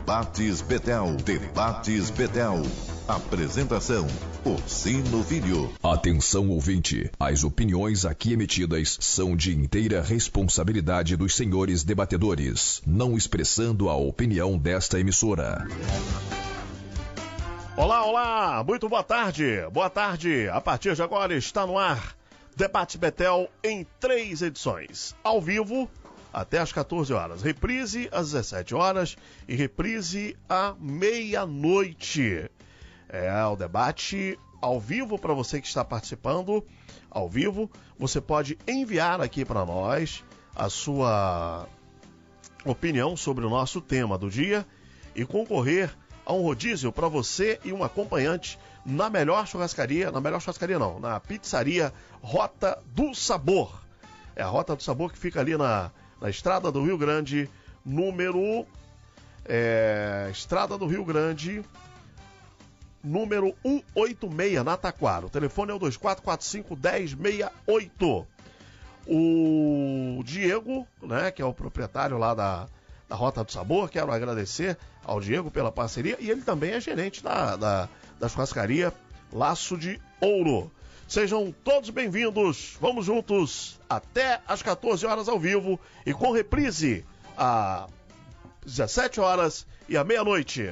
Debates Betel. Debates Betel. Apresentação: Orsino Filho. Atenção, ouvinte. As opiniões aqui emitidas são de inteira responsabilidade dos senhores debatedores, não expressando a opinião desta emissora. Olá, muito boa tarde. Boa tarde. A partir de agora está no ar Debate Betel em 3 edições. Ao vivo até às 14 horas. Reprise às 17 horas e reprise à meia-noite. É o debate ao vivo para você que está participando. Ao vivo, você pode enviar aqui para nós a sua opinião sobre o nosso tema do dia e concorrer a um rodízio para você e um acompanhante na melhor churrascaria, na pizzaria Rota do Sabor. É a Rota do Sabor que fica ali na Estrada do Rio Grande, Estrada do Rio Grande, número 186, na Taquara. O telefone é o 2445-1068. O Diego, né, que é o proprietário lá da Rota do Sabor, quero agradecer ao Diego pela parceria, e ele também é gerente da churrascaria Laço de Ouro. Sejam todos bem-vindos, vamos juntos até às 14 horas ao vivo e com reprise às 17 horas e à meia-noite.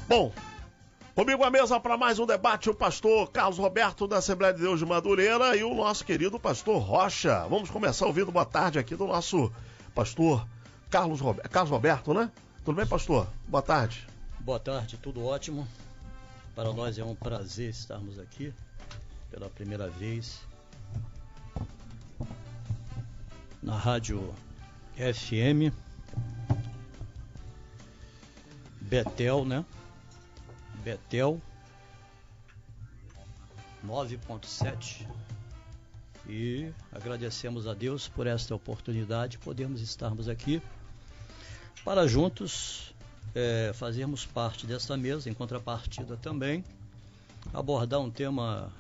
Bom, comigo à mesa para mais um debate, o pastor Carlos Roberto da Assembleia de Deus de Madureira e o nosso querido pastor Rocha. Vamos começar ouvindo boa tarde aqui do nosso pastor Carlos Roberto, né? Tudo bem, pastor? Boa tarde. Boa tarde, tudo ótimo. Para nós é um prazer estarmos aqui pela primeira vez na Rádio FM Betel, né? Betel 9.7 e agradecemos a Deus por esta oportunidade, podemos estarmos aqui para juntos fazermos parte desta mesa, em contrapartida também abordar um tema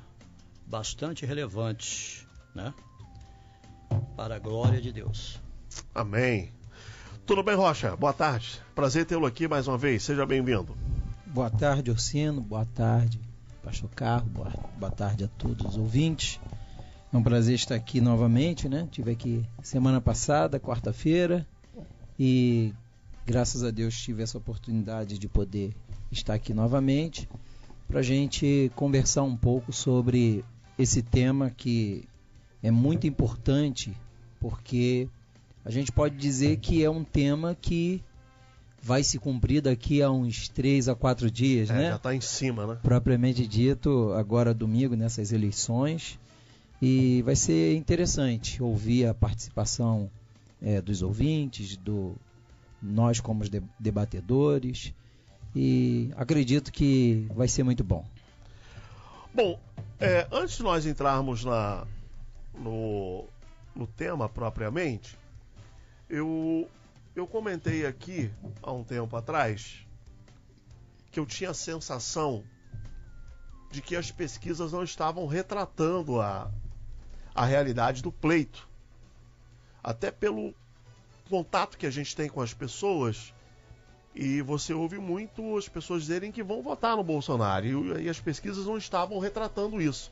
bastante relevante, né? Para a glória de Deus. Amém. Tudo bem, Rocha? Boa tarde. Prazer tê-lo aqui mais uma vez. Seja bem-vindo. Boa tarde, Orsino. Boa tarde, pastor Carlos. Boa tarde a todos os ouvintes. É um prazer estar aqui novamente, né? Estive aqui semana passada, quarta-feira, e graças a Deus tive essa oportunidade de poder estar aqui novamente para a gente conversar um pouco sobre esse tema que é muito importante, porque a gente pode dizer que é um tema que vai se cumprir daqui a uns 3 a 4 dias, né? Já está em cima, né? Propriamente dito, agora domingo, nessas eleições. E vai ser interessante ouvir a participação dos ouvintes, nós como debatedores. E acredito que vai ser muito bom. Bom, antes de nós entrarmos no tema propriamente, eu comentei aqui há um tempo atrás que eu tinha a sensação de que as pesquisas não estavam retratando a realidade do pleito. Até pelo contato que a gente tem com as pessoas, e você ouve muito as pessoas dizerem que vão votar no Bolsonaro, e as pesquisas não estavam retratando isso.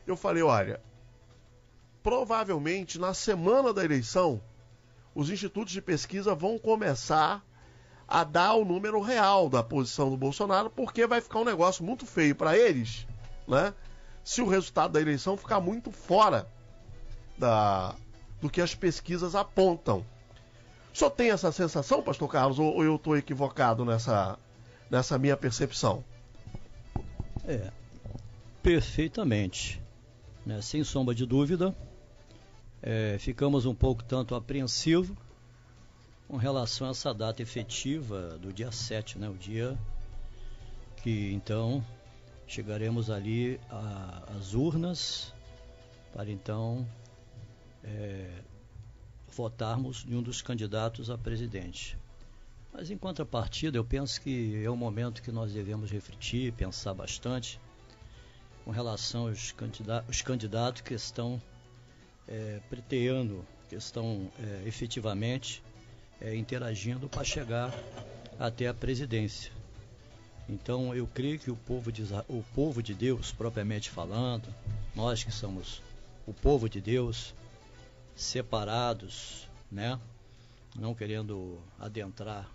Eu falei, olha, provavelmente na semana da eleição os institutos de pesquisa vão começar a dar o número real da posição do Bolsonaro, porque vai ficar um negócio muito feio para eles, né? Se o resultado da eleição ficar muito fora do que as pesquisas apontam. O senhor tem essa sensação, pastor Carlos, ou eu estou equivocado nessa minha percepção? Perfeitamente, né? Sem sombra de dúvida. Ficamos um pouco tanto apreensivos, com relação a essa data efetiva do dia 7, né? O dia que então chegaremos ali às urnas para então votarmos em um dos candidatos a presidente. Mas em contrapartida, eu penso que é um momento que nós devemos refletir, pensar bastante com relação aos candidatos que estão pleiteando, que estão efetivamente interagindo para chegar até a presidência. Então eu creio que o povo de Deus, propriamente falando, nós que somos o povo de Deus, separados, né? Não querendo adentrar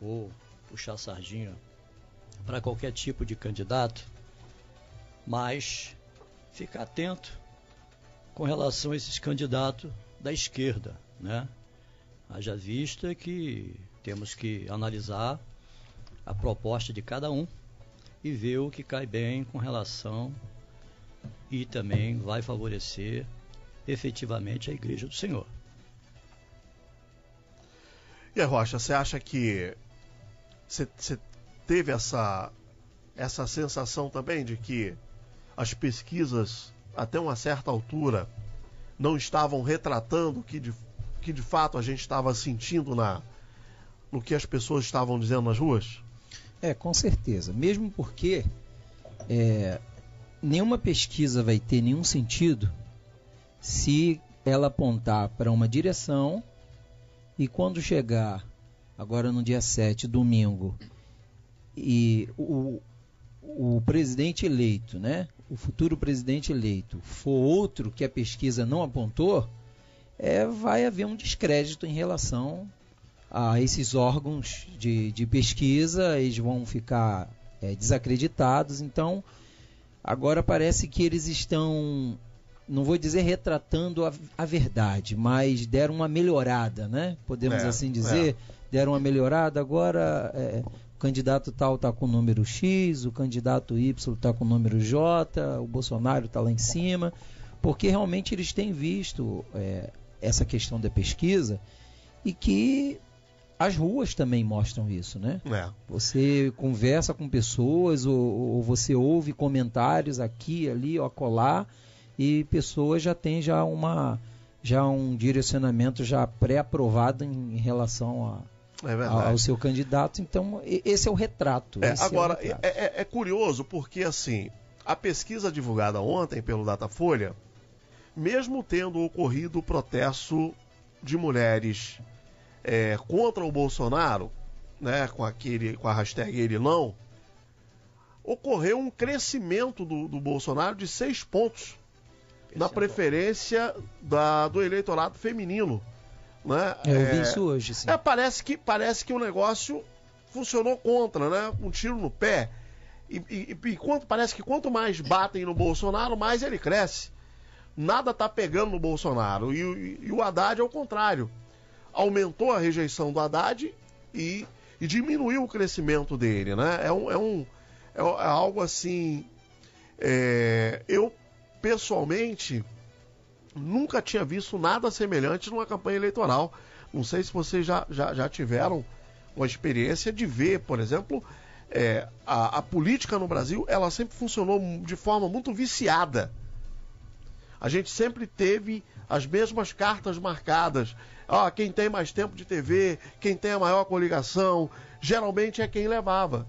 ou puxar sardinha para qualquer tipo de candidato, mas ficar atento com relação a esses candidatos da esquerda, né? Haja vista que temos que analisar a proposta de cada um e ver o que cai bem com relação e também vai favorecer efetivamente a Igreja do Senhor. E aí, Rocha, você acha que você teve essa sensação também de que as pesquisas, até uma certa altura, não estavam retratando o que de fato a gente estava sentindo no que as pessoas estavam dizendo nas ruas? Com certeza. Mesmo porque nenhuma pesquisa vai ter nenhum sentido se ela apontar para uma direção e quando chegar, agora no dia 7, domingo, e o presidente eleito, né, o futuro presidente eleito, for outro que a pesquisa não apontou, vai haver um descrédito em relação a esses órgãos de pesquisa, eles vão ficar desacreditados. Então, agora parece que eles estão, não vou dizer retratando a verdade, mas deram uma melhorada, né? Podemos assim dizer, deram uma melhorada. Agora o candidato tal está com o número X, o candidato Y está com o número J, o Bolsonaro está lá em cima, porque realmente eles têm visto essa questão da pesquisa e que as ruas também mostram isso, né? Você conversa com pessoas ou você ouve comentários aqui, ali, acolá, e pessoas já têm um direcionamento já pré-aprovado em relação ao seu candidato. Então, esse é o retrato. Agora, é curioso porque, assim, a pesquisa divulgada ontem pelo Datafolha, mesmo tendo ocorrido o protesto de mulheres contra o Bolsonaro, né, com a hashtag ele não, ocorreu um crescimento do Bolsonaro de 6 pontos na preferência do eleitorado feminino, né? Eu vi isso hoje, sim. Parece que o negócio funcionou contra, né? Um tiro no pé. E parece que quanto mais batem no Bolsonaro, mais ele cresce. Nada tá pegando no Bolsonaro. E o Haddad é o contrário. Aumentou a rejeição do Haddad e diminuiu o crescimento dele, né? É algo assim. Eu pessoalmente nunca tinha visto nada semelhante numa campanha eleitoral. Não sei se vocês já tiveram uma experiência de ver, por exemplo, a política no Brasil, ela sempre funcionou de forma muito viciada. A gente sempre teve as mesmas cartas marcadas. Quem tem mais tempo de TV, quem tem a maior coligação, geralmente é quem levava.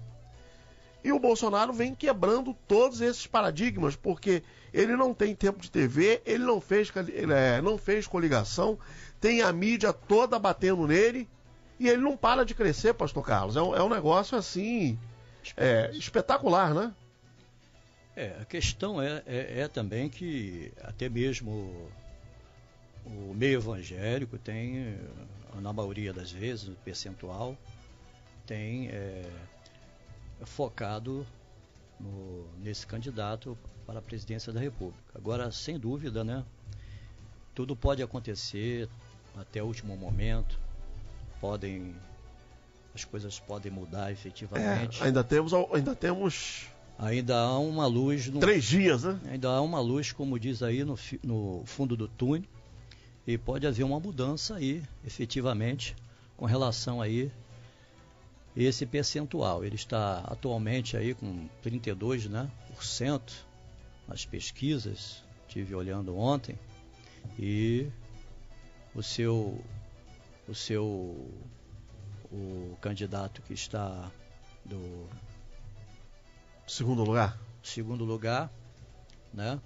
E o Bolsonaro vem quebrando todos esses paradigmas, porque ele não tem tempo de TV, ele não fez coligação, tem a mídia toda batendo nele, e ele não para de crescer, Pastor Carlos. É um negócio assim, espetacular, né? A questão é também que até mesmo o meio evangélico tem, na maioria das vezes, no percentual, tem focado nesse candidato para a presidência da República. Agora, sem dúvida, né, tudo pode acontecer até o último momento, as coisas podem mudar efetivamente. Ainda há uma luz. 3 dias, né? Ainda há uma luz, como diz aí, no fundo do túnel, e pode haver uma mudança aí, efetivamente, com relação aí esse percentual. Ele está atualmente aí com 32%, né, nas pesquisas, estive olhando ontem, e o candidato que está do segundo lugar, né,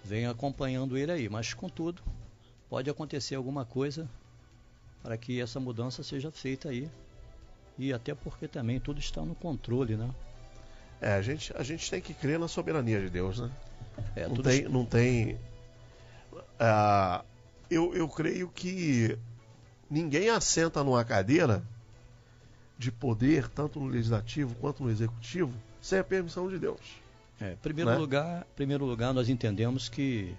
vem acompanhando ele aí, mas contudo pode acontecer alguma coisa para que essa mudança seja feita aí, e até porque também tudo está no controle, né? A gente tem que crer na soberania de Deus, né? Eu creio que ninguém assenta numa cadeira de poder, tanto no legislativo quanto no executivo, sem a permissão de Deus. Em primeiro lugar, nós entendemos que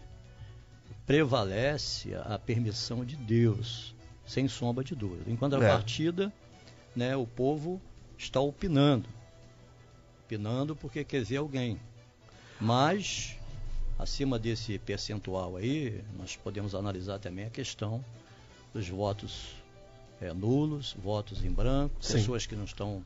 prevalece a permissão de Deus, sem sombra de dúvida. Em contrapartida, né, o povo está opinando porque quer ver alguém. Mas, acima desse percentual aí, nós podemos analisar também a questão dos votos nulos, votos em branco, Sim. pessoas que não estão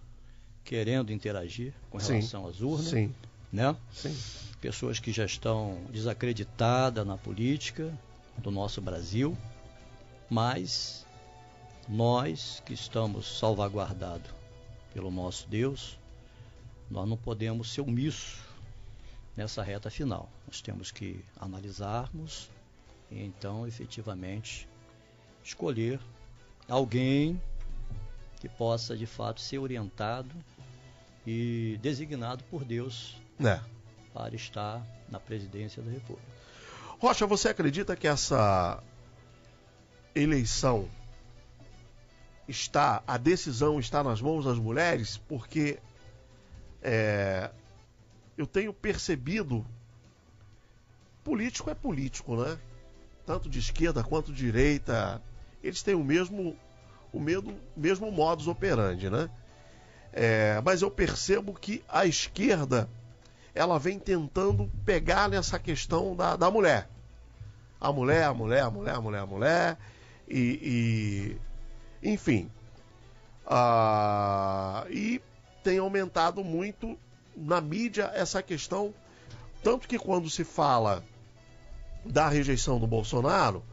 querendo interagir com relação às urnas, Sim. né? Sim. Pessoas que já estão desacreditadas na política do nosso Brasil, mas nós que estamos salvaguardados pelo nosso Deus, nós não podemos ser omissos nessa reta final. Nós temos que analisarmos e então efetivamente escolher alguém que possa de fato ser orientado e designado por Deus para estar na presidência da República. Rocha, você acredita que essa eleição a decisão está nas mãos das mulheres? Porque eu tenho percebido, político é político, né? Tanto de esquerda quanto de direita, eles têm o mesmo modus operandi, né? Mas eu percebo que a esquerda, ela vem tentando pegar nessa questão da mulher. A mulher, enfim. E tem aumentado muito na mídia essa questão, tanto que quando se fala da rejeição do Bolsonaro,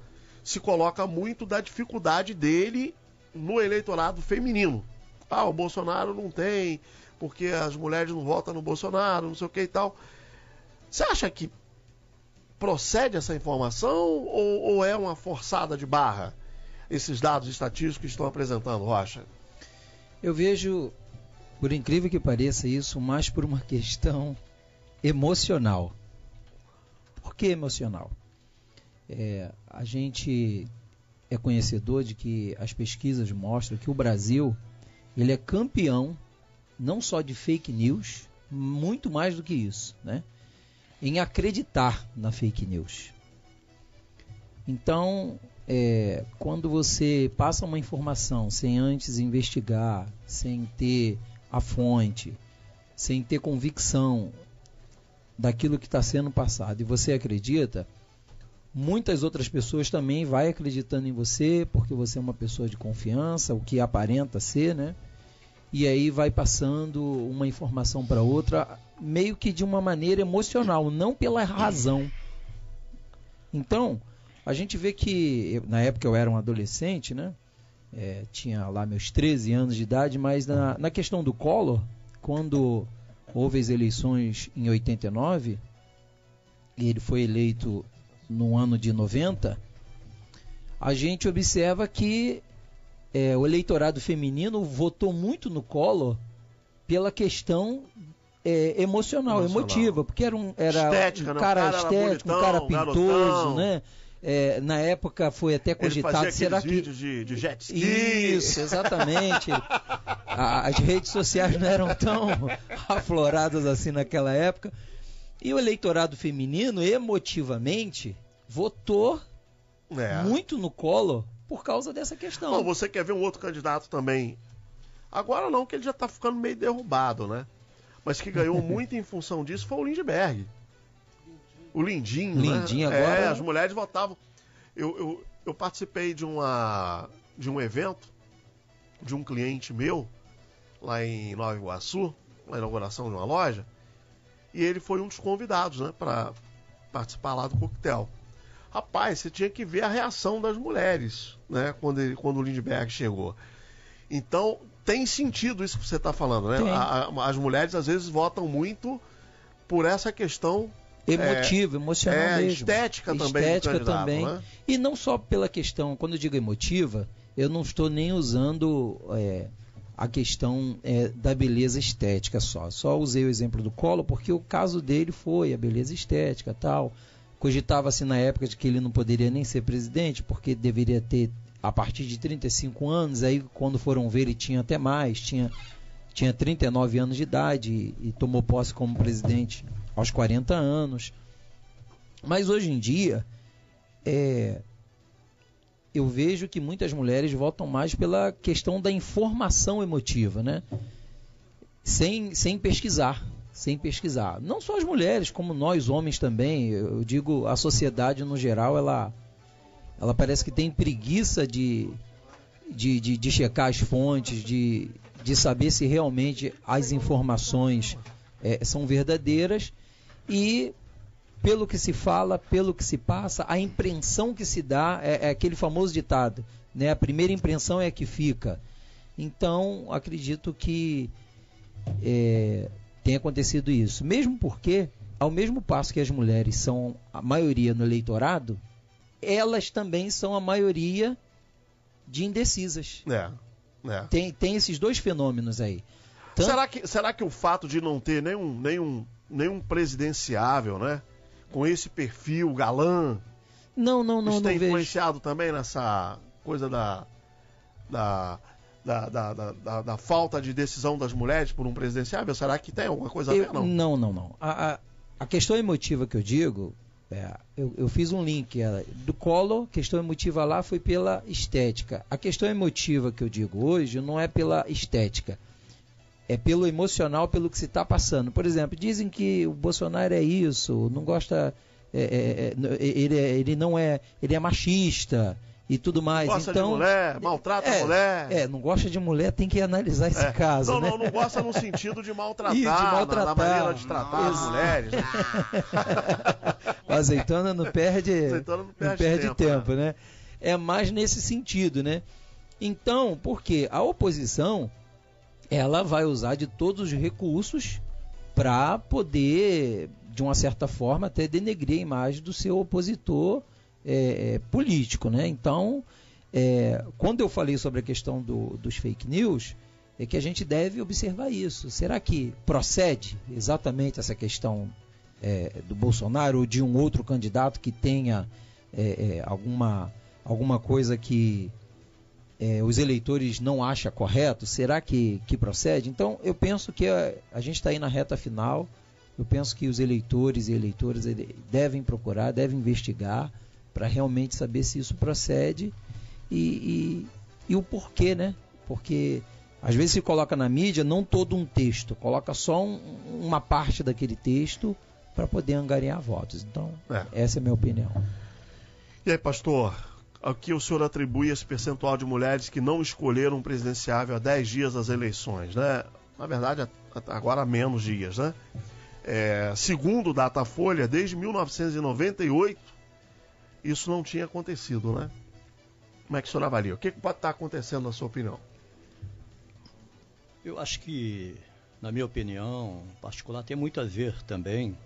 se coloca muito da dificuldade dele no eleitorado feminino. O Bolsonaro não tem, porque as mulheres não votam no Bolsonaro, não sei o que e tal. Você acha que procede essa informação ou é uma forçada de barra esses dados estatísticos que estão apresentando, Rocha? Eu vejo, por incrível que pareça, isso mais por uma questão emocional. Por que emocional? A gente é conhecedor de que as pesquisas mostram que o Brasil, ele é campeão não só de fake news, muito mais do que isso, né? Em acreditar na fake news. Então, quando você passa uma informação sem antes investigar, sem ter a fonte, sem ter convicção daquilo que está sendo passado, e você acredita, muitas outras pessoas também vai acreditando em você, porque você é uma pessoa de confiança, o que aparenta ser, né? E aí vai passando uma informação para outra, meio que de uma maneira emocional, não pela razão. Então, a gente vê que, na época eu era um adolescente, né? Tinha lá meus 13 anos de idade, mas na questão do Collor, quando houve as eleições em 89, e ele foi eleito no ano de 90, a gente observa que o eleitorado feminino votou muito no Collor pela questão emocional, emotiva, porque era um cara estético, um cara pintoso, né? Na época foi até cogitado, será que vídeos de jet ski? Isso, exatamente. As redes sociais não eram tão afloradas assim naquela época. E o eleitorado feminino, emotivamente, votou muito no Collor por causa dessa questão. Bom, você quer ver um outro candidato também? Agora não, que ele já está ficando meio derrubado, né? Mas que ganhou muito em função disso foi o Lindbergh. O Lindinho, né? Agora... as mulheres votavam. Eu participei de um evento de um cliente meu, lá em Nova Iguaçu, na inauguração de uma loja, e ele foi um dos convidados, né, para participar lá do coquetel. Rapaz, você tinha que ver a reação das mulheres, né, quando o Lindbergh chegou. Então, tem sentido isso que você está falando, né? As mulheres, às vezes, votam muito por essa questão emocional mesmo. Estética também do candidato, também. Né? E não só pela questão, quando eu digo emotiva, eu não estou nem usando a questão da beleza estética só usei o exemplo do Collor porque o caso dele foi a beleza estética tal. Cogitava-se na época de que ele não poderia nem ser presidente porque deveria ter a partir de 35 anos, aí quando foram ver ele tinha até mais, tinha 39 anos de idade e tomou posse como presidente aos 40 anos. Mas hoje em dia eu vejo que muitas mulheres votam mais pela questão da informação emotiva, né? Sem pesquisar. Não só as mulheres, como nós homens também. Eu digo, a sociedade no geral, ela parece que tem preguiça de checar as fontes, de saber se realmente as informações são verdadeiras e pelo que se fala, pelo que se passa, a impressão que se dá é aquele famoso ditado, né? A primeira impressão é a que fica. Então, acredito que tem acontecido isso. Mesmo porque, ao mesmo passo que as mulheres são a maioria no eleitorado, elas também são a maioria de indecisas. Tem esses dois fenômenos aí. Será que o fato de não ter nenhum presidenciável, né? Com esse perfil galã, isso tem influenciado também nessa coisa da falta de decisão das mulheres por um presidenciável? Será que tem alguma coisa a ver? Não. A questão emotiva que eu digo, eu fiz um link do Collor, a questão emotiva lá foi pela estética. A questão emotiva que eu digo hoje não é pela estética, é pelo emocional, pelo que se está passando. Por exemplo, dizem que o Bolsonaro é isso, não gosta, ele é machista e tudo mais. Gosta de mulher, maltrata a mulher. Não gosta de mulher, tem que analisar esse caso. Não gosta no sentido de maltratar, na maneira de tratar as mulheres. Né? O azeitona não perde tempo, né? É mais nesse sentido, né? Então, porque a oposição ela vai usar de todos os recursos para poder, de uma certa forma, até denegrir a imagem do seu opositor político, né? Então, quando eu falei sobre a questão dos fake news, é que a gente deve observar isso. Será que procede exatamente essa questão do Bolsonaro ou de um outro candidato que tenha alguma coisa que os eleitores não acham correto? Será que procede? Então, eu penso que a gente está aí na reta final. Eu penso que os eleitores e eleitoras devem procurar, devem investigar para realmente saber se isso procede e o porquê, né? Porque às vezes se coloca na mídia não todo um texto, coloca só uma parte daquele texto para poder angariar votos. Então, essa é a minha opinião. E aí, pastor, a que o senhor atribui esse percentual de mulheres que não escolheram um presidenciável há 10 dias das eleições, né? Na verdade, agora há menos dias, né? Segundo o Datafolha, desde 1998, isso não tinha acontecido, né? Como é que o senhor avalia? O que pode estar acontecendo, na sua opinião? Eu acho que, na minha opinião particular, tem muito a ver também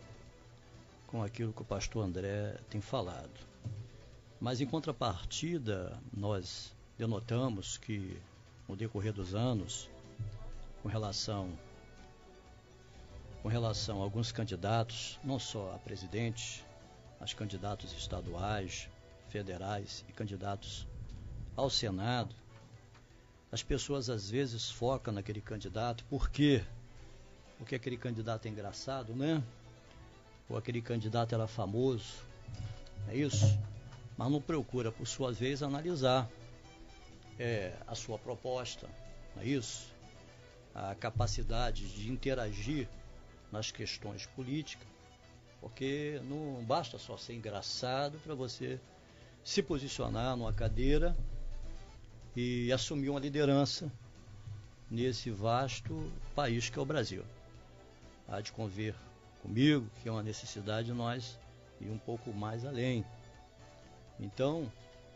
com aquilo que o pastor André tem falado. Mas, em contrapartida, nós denotamos que, no decorrer dos anos, com relação a alguns candidatos, não só a presidente, mas candidatos estaduais, federais e candidatos ao Senado, as pessoas às vezes focam naquele candidato. Por quê? Porque aquele candidato é engraçado, né? Ou aquele candidato era famoso, é isso? Mas não procura, por sua vez, analisar a sua proposta, não é isso? A capacidade de interagir nas questões políticas, porque não basta só ser engraçado para você se posicionar numa cadeira e assumir uma liderança nesse vasto país que é o Brasil. Há de convir comigo que é uma necessidade nós ir um pouco mais além. Então,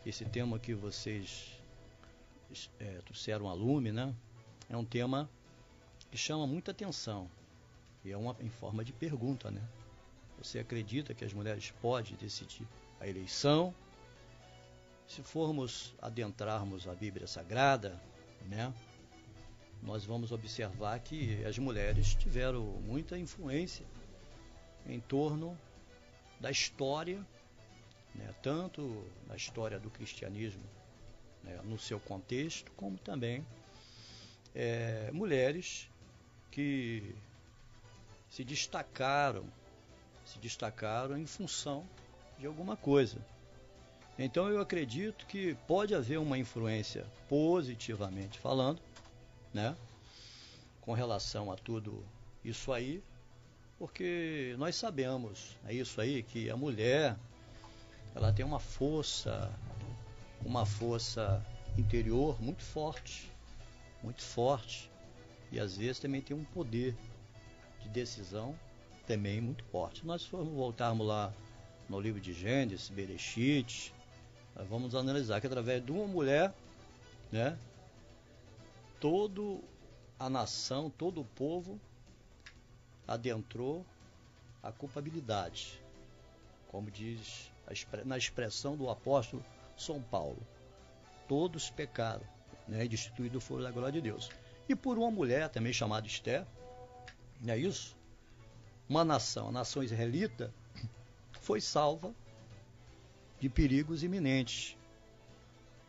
esse tema que vocês trouxeram a lume, né, é um tema que chama muita atenção. E é em forma de pergunta, né? Você acredita que as mulheres podem decidir a eleição? Se formos adentrarmos a Bíblia Sagrada, né, nós vamos observar que as mulheres tiveram muita influência em torno da história, né, tanto na história do cristianismo, né, no seu contexto, como também mulheres que se destacaram em função de alguma coisa. Então eu acredito que pode haver uma influência, positivamente falando, né, com relação a tudo isso aí, porque nós sabemos, é isso aí, que a mulher, ela tem uma força interior muito forte, e às vezes também tem um poder de decisão também muito forte. Nós voltarmos lá no livro de Gênesis, Bereshit, nós vamos analisar que através de uma mulher, né, toda a nação, todo o povo adentrou a culpabilidade, como diz na expressão do apóstolo São Paulo: todos pecaram, né, e destituídos foram da glória de Deus. E por uma mulher também chamada Esther, não é isso? A nação israelita, foi salva de perigos iminentes.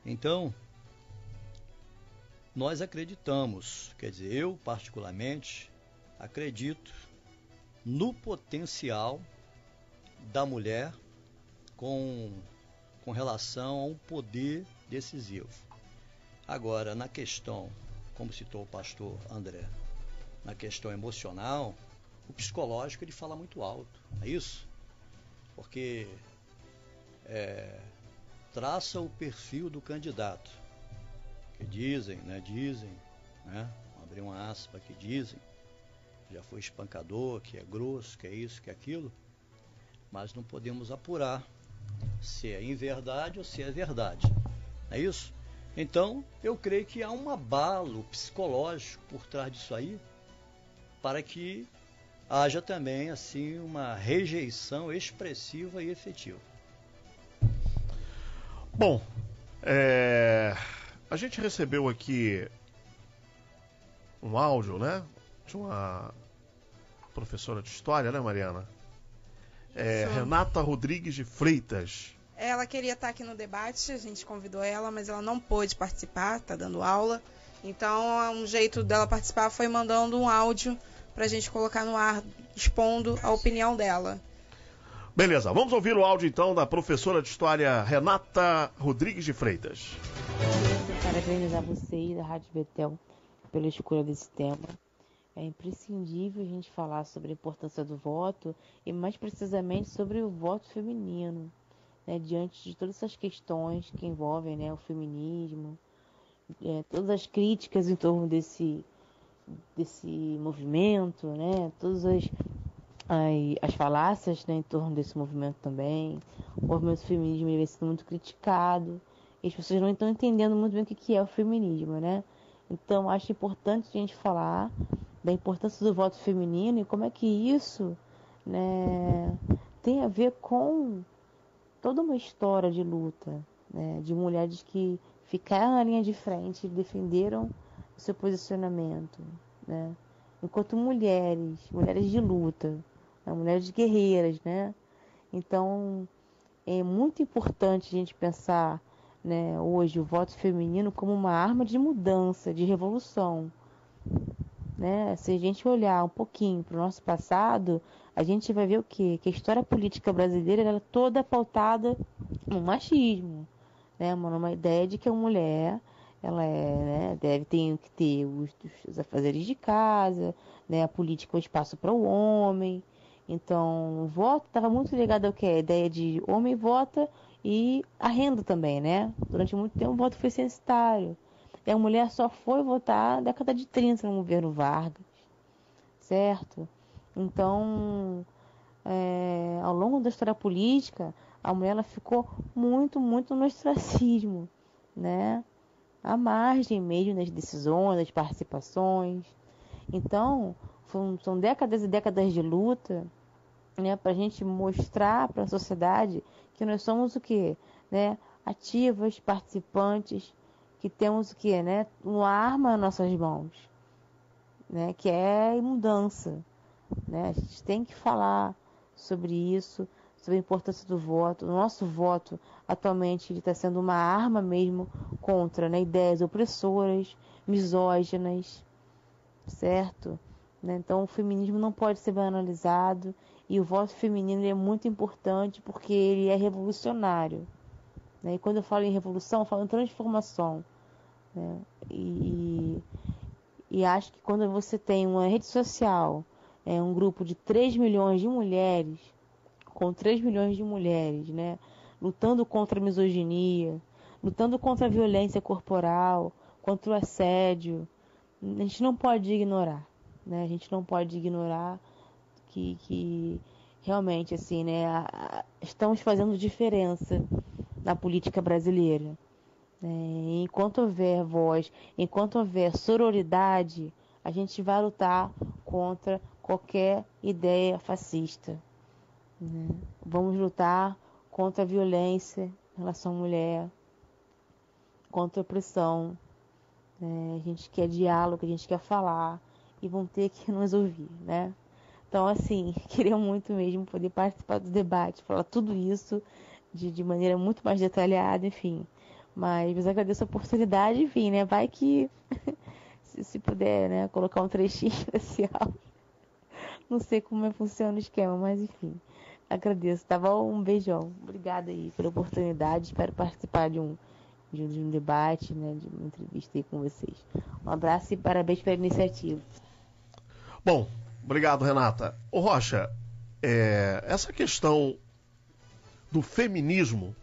Então, nós acreditamos, quer dizer, eu particularmente acredito no potencial da mulher com relação a um poder decisivo. Agora, na questão, como citou o pastor André, na questão emocional, o psicológico ele fala muito alto, é isso? Porque traça o perfil do candidato, que dizem, né, vou abrir uma aspa, que dizem, já foi espancador, que é grosso, que é isso, que é aquilo, mas não podemos apurar se é inverdade ou se é verdade, é isso? Então, eu creio que há um abalo psicológico por trás disso aí, para que haja também assim uma rejeição expressiva e efetiva. Bom, a gente recebeu aqui um áudio, né, de uma professora de história, né, Mariana? Renata Rodrigues de Freitas. Ela queria estar aqui no debate, a gente convidou ela, mas ela não pôde participar, está dando aula. Então, um jeito dela participar foi mandando um áudio para a gente colocar no ar, expondo a opinião dela. Beleza, vamos ouvir o áudio então da professora de história Renata Rodrigues de Freitas. Parabenizar vocês da Rádio Betel pela escolha desse tema. É imprescindível a gente falar sobre a importância do voto e mais precisamente sobre o voto feminino, né, diante de todas essas questões que envolvem, né, o feminismo, todas as críticas em torno desse movimento, né, todas as falácias, né, em torno desse movimento também. O movimento feminismo vem sendo muito criticado e as pessoas não estão entendendo muito bem o que é o feminismo, né? Então, acho importante a gente falar da importância do voto feminino e como é que isso, né, tem a ver com toda uma história de luta, né, de mulheres que ficaram na linha de frente e defenderam o seu posicionamento, né, enquanto mulheres de luta, né, mulheres guerreiras, né. Então, é muito importante a gente pensar, né, hoje o voto feminino como uma arma de mudança, de revolução, né? Se a gente olhar um pouquinho para o nosso passado, a gente vai ver o quê? Que a história política brasileira ela é toda pautada no machismo, né? Uma ideia de que a mulher ela né, ter que ter os afazeres de casa, né? A política é o espaço para o homem. Então, o voto estava muito ligado ao que? A ideia de homem vota e a renda também, né? Durante muito tempo o voto foi censitário. E a mulher só foi votar na década de 30 no governo Vargas, certo? Então, ao longo da história política, a mulher ela ficou muito no ostracismo, né? À margem mesmo das decisões, das participações. Então, são décadas e décadas de luta, né, para a gente mostrar para a sociedade que nós somos o quê? Né? Ativas, participantes, que temos o quê? Né? Uma arma nas nossas mãos, né? Que é mudança. Né? A gente tem que falar sobre isso, sobre a importância do voto. O nosso voto, atualmente, está sendo uma arma mesmo contra, né, ideias opressoras, misóginas, certo? Né? Então, o feminismo não pode ser banalizado e o voto feminino é muito importante porque ele é revolucionário. Né? E quando eu falo em revolução, eu falo em transformação. Né? E acho que quando você tem uma rede social, um grupo de 3 milhões de mulheres, com 3 milhões de mulheres, né, lutando contra a misoginia, lutando contra a violência corporal, contra o assédio, a gente não pode ignorar, né? A gente não pode ignorar que realmente, assim, né, estamos fazendo diferença na política brasileira. Enquanto houver voz, enquanto houver sororidade, a gente vai lutar contra qualquer ideia fascista. Né? Vamos lutar contra a violência em relação à mulher, contra a opressão. A gente quer diálogo, a gente quer falar e vão ter que nos ouvir, né? Então, assim, queria muito mesmo poder participar do debate, falar tudo isso de maneira muito mais detalhada, enfim. Mas agradeço a oportunidade, enfim, né? Vai que, se puder, né, colocar um trechinho desse áudio. Não sei como funciona o esquema, mas enfim. Agradeço, tá bom? Um beijão. Obrigada aí pela oportunidade. Espero participar de um debate, né, de uma entrevista aí com vocês. Um abraço e parabéns pela iniciativa. Bom, obrigado, Renata. Ô Rocha, essa questão do feminismo,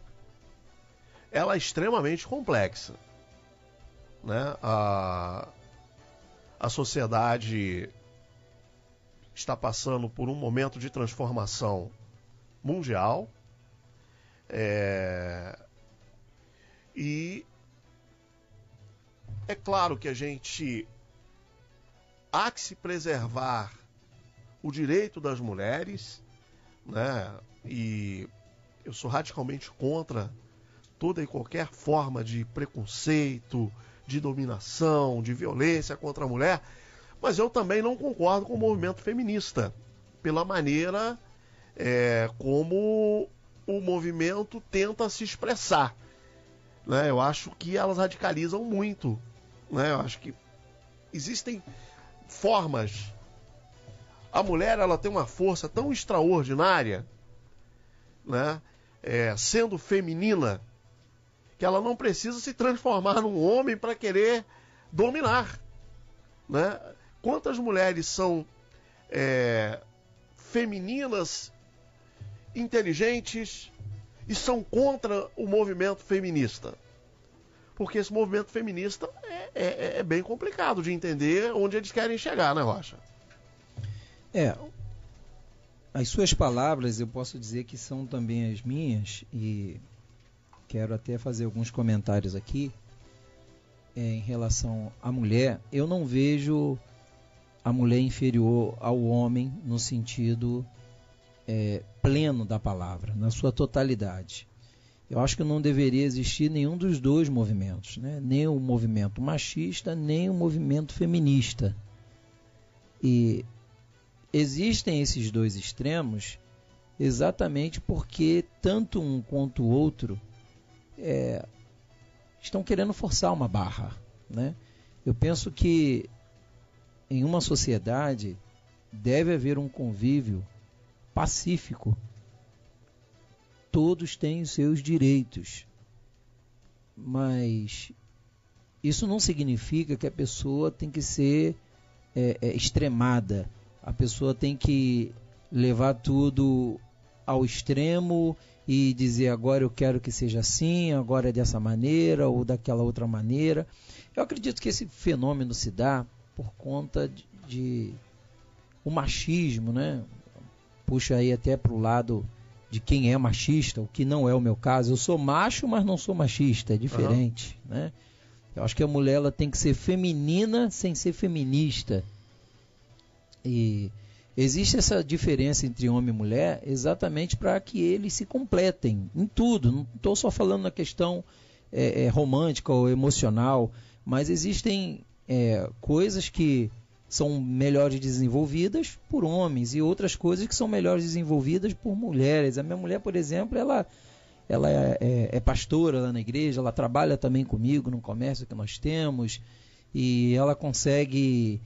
ela é extremamente complexa, né? A sociedade está passando por um momento de transformação mundial, e é claro que há que se preservar o direito das mulheres, né? E eu sou radicalmente contra toda e qualquer forma de preconceito, de dominação, de violência contra a mulher, mas eu também não concordo com o movimento feminista, pela maneira como o movimento tenta se expressar. Né? Eu acho que elas radicalizam muito. Né? Eu acho que existem formas. A mulher, ela tem uma força tão extraordinária, né? Sendo feminina, que ela não precisa se transformar num homem para querer dominar. Né? Quantas mulheres são femininas, inteligentes e são contra o movimento feminista? Porque esse movimento feminista é bem complicado de entender onde eles querem chegar, né, Rocha? As suas palavras eu posso dizer que são também as minhas, e quero até fazer alguns comentários aqui em relação à mulher. Eu não vejo a mulher inferior ao homem no sentido pleno da palavra, na sua totalidade. Eu acho que não deveria existir nenhum dos dois movimentos, né? Nem o movimento machista, nem o movimento feminista. E existem esses dois extremos exatamente porque tanto um quanto o outro estão querendo forçar uma barra, né? Eu penso que em uma sociedade deve haver um convívio pacífico. Todos têm os seus direitos, mas isso não significa que a pessoa tem que ser extremada. A pessoa tem que levar tudo ao extremo e dizer agora eu quero que seja assim, agora é dessa maneira ou daquela outra maneira. Eu acredito que esse fenômeno se dá por conta de o machismo, né? Puxa aí até para o lado de quem é machista, o que não é o meu caso. Eu sou macho, mas não sou machista, é diferente, né? Eu acho que a mulher ela tem que ser feminina sem ser feminista. E existe essa diferença entre homem e mulher exatamente para que eles se completem em tudo. Não estou só falando na questão romântica ou emocional, mas existem coisas que são melhores desenvolvidas por homens e outras coisas que são melhores desenvolvidas por mulheres. A minha mulher, por exemplo, ela é pastora lá na igreja, ela trabalha também comigo no comércio que nós temos, e ela consegue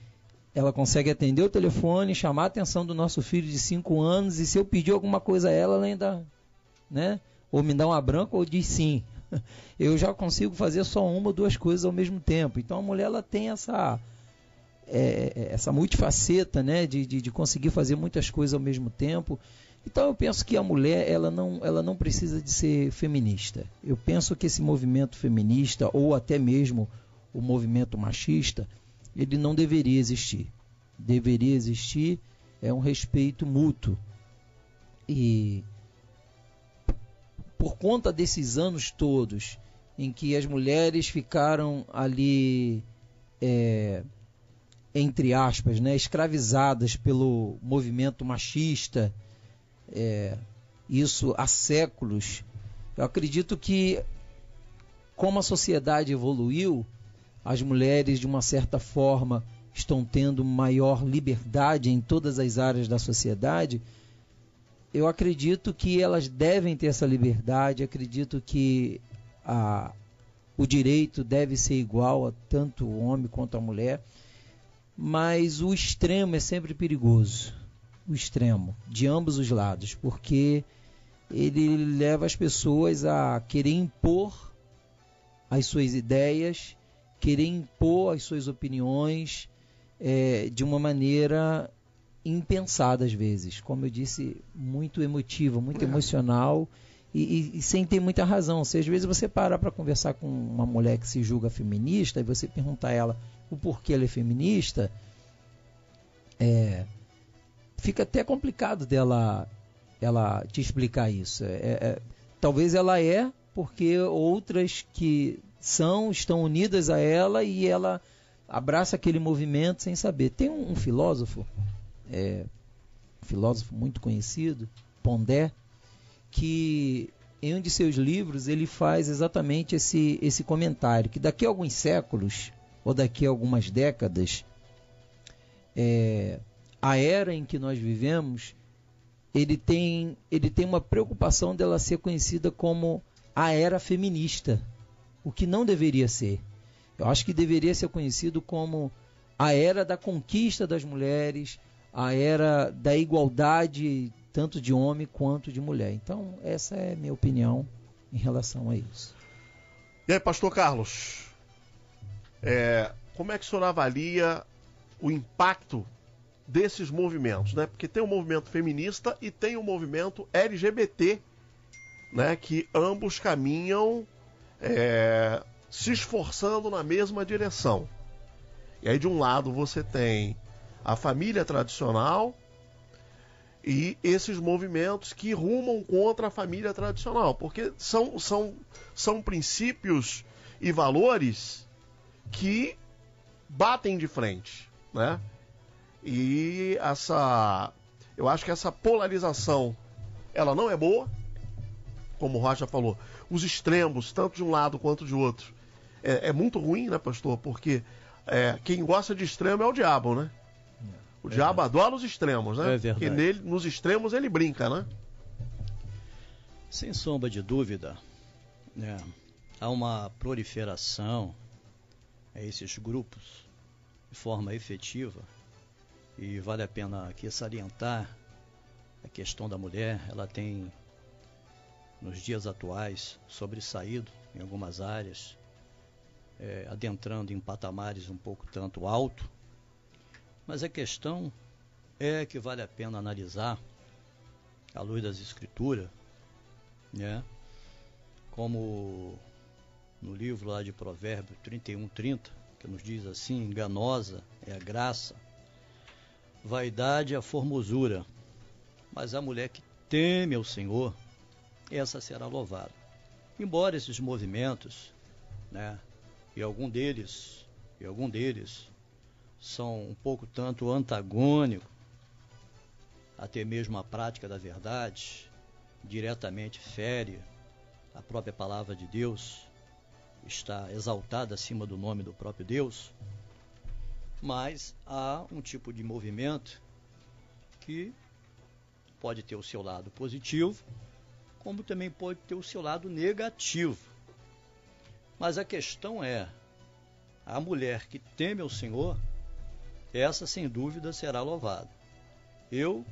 atender o telefone, chamar a atenção do nosso filho de 5 anos, e se eu pedir alguma coisa a ela ainda, né, ou me dá uma branca ou diz sim. Eu já consigo fazer só uma ou duas coisas ao mesmo tempo. Então a mulher ela tem essa multifaceta, né, de conseguir fazer muitas coisas ao mesmo tempo. Então eu penso que a mulher ela não precisa de ser feminista. Eu penso que esse movimento feminista ou até mesmo o movimento machista, ele não deveria existir. Deveria existir um respeito mútuo. E por conta desses anos todos em que as mulheres ficaram ali entre aspas, né, escravizadas pelo movimento machista, isso há séculos, eu acredito que como a sociedade evoluiu, as mulheres de uma certa forma estão tendo maior liberdade em todas as áreas da sociedade. Eu acredito que elas devem ter essa liberdade, acredito que o direito deve ser igual a tanto o homem quanto a mulher, mas o extremo é sempre perigoso, o extremo, de ambos os lados, porque ele leva as pessoas a querer impor as suas ideias, querer impor as suas opiniões de uma maneira impensada às vezes, como eu disse, muito emotiva, muito emocional e sem ter muita razão. Se às vezes você parar para conversar com uma mulher que se julga feminista e você perguntar a ela o porquê ela é feminista, fica até complicado dela te explicar isso. Talvez ela porque outras que estão unidas a ela e ela abraça aquele movimento sem saber. Tem um filósofo muito conhecido, Pondé, que em um de seus livros ele faz exatamente esse comentário, que daqui a alguns séculos ou daqui a algumas décadas, a era em que nós vivemos, ele tem uma preocupação dela ser conhecida como a era feminista, o que não deveria ser. Eu acho que deveria ser conhecido como a era da conquista das mulheres, a era da igualdade tanto de homem quanto de mulher. Então, essa é a minha opinião em relação a isso. E aí, pastor Carlos, como é que o senhor avalia o impacto desses movimentos, né? Porque tem o movimento feminista e tem o movimento LGBT, né? Que ambos caminham se esforçando na mesma direção. E aí de um lado você tem a família tradicional e esses movimentos que rumam contra a família tradicional, porque são princípios e valores que batem de frente, né? E eu acho que essa polarização, ela não é boa, como o Rocha falou, os extremos, tanto de um lado quanto de outro, é muito ruim, né, pastor? Porque quem gosta de extremo é o diabo, né? O diabo adora os extremos, né? É verdade. Porque nos extremos ele brinca, né? Sem sombra de dúvida, há uma proliferação a esses grupos de forma efetiva, e vale a pena aqui salientar a questão da mulher. Ela tem, nos dias atuais, sobressaído em algumas áreas, adentrando em patamares um pouco tanto alto, mas a questão é que vale a pena analisar, à luz das Escrituras, né? Como no livro lá de Provérbios 31:30, que nos diz assim: enganosa é a graça, vaidade é a formosura, mas a mulher que teme ao Senhor, essa será louvada. Embora esses movimentos, né, e algum deles são um pouco tanto antagônicos, até mesmo a prática da verdade, diretamente fere a própria palavra de Deus, está exaltada acima do nome do próprio Deus, mas há um tipo de movimento que pode ter o seu lado positivo, como também pode ter o seu lado negativo. Mas a questão é, a mulher que teme ao Senhor, essa sem dúvida será louvada. Eu,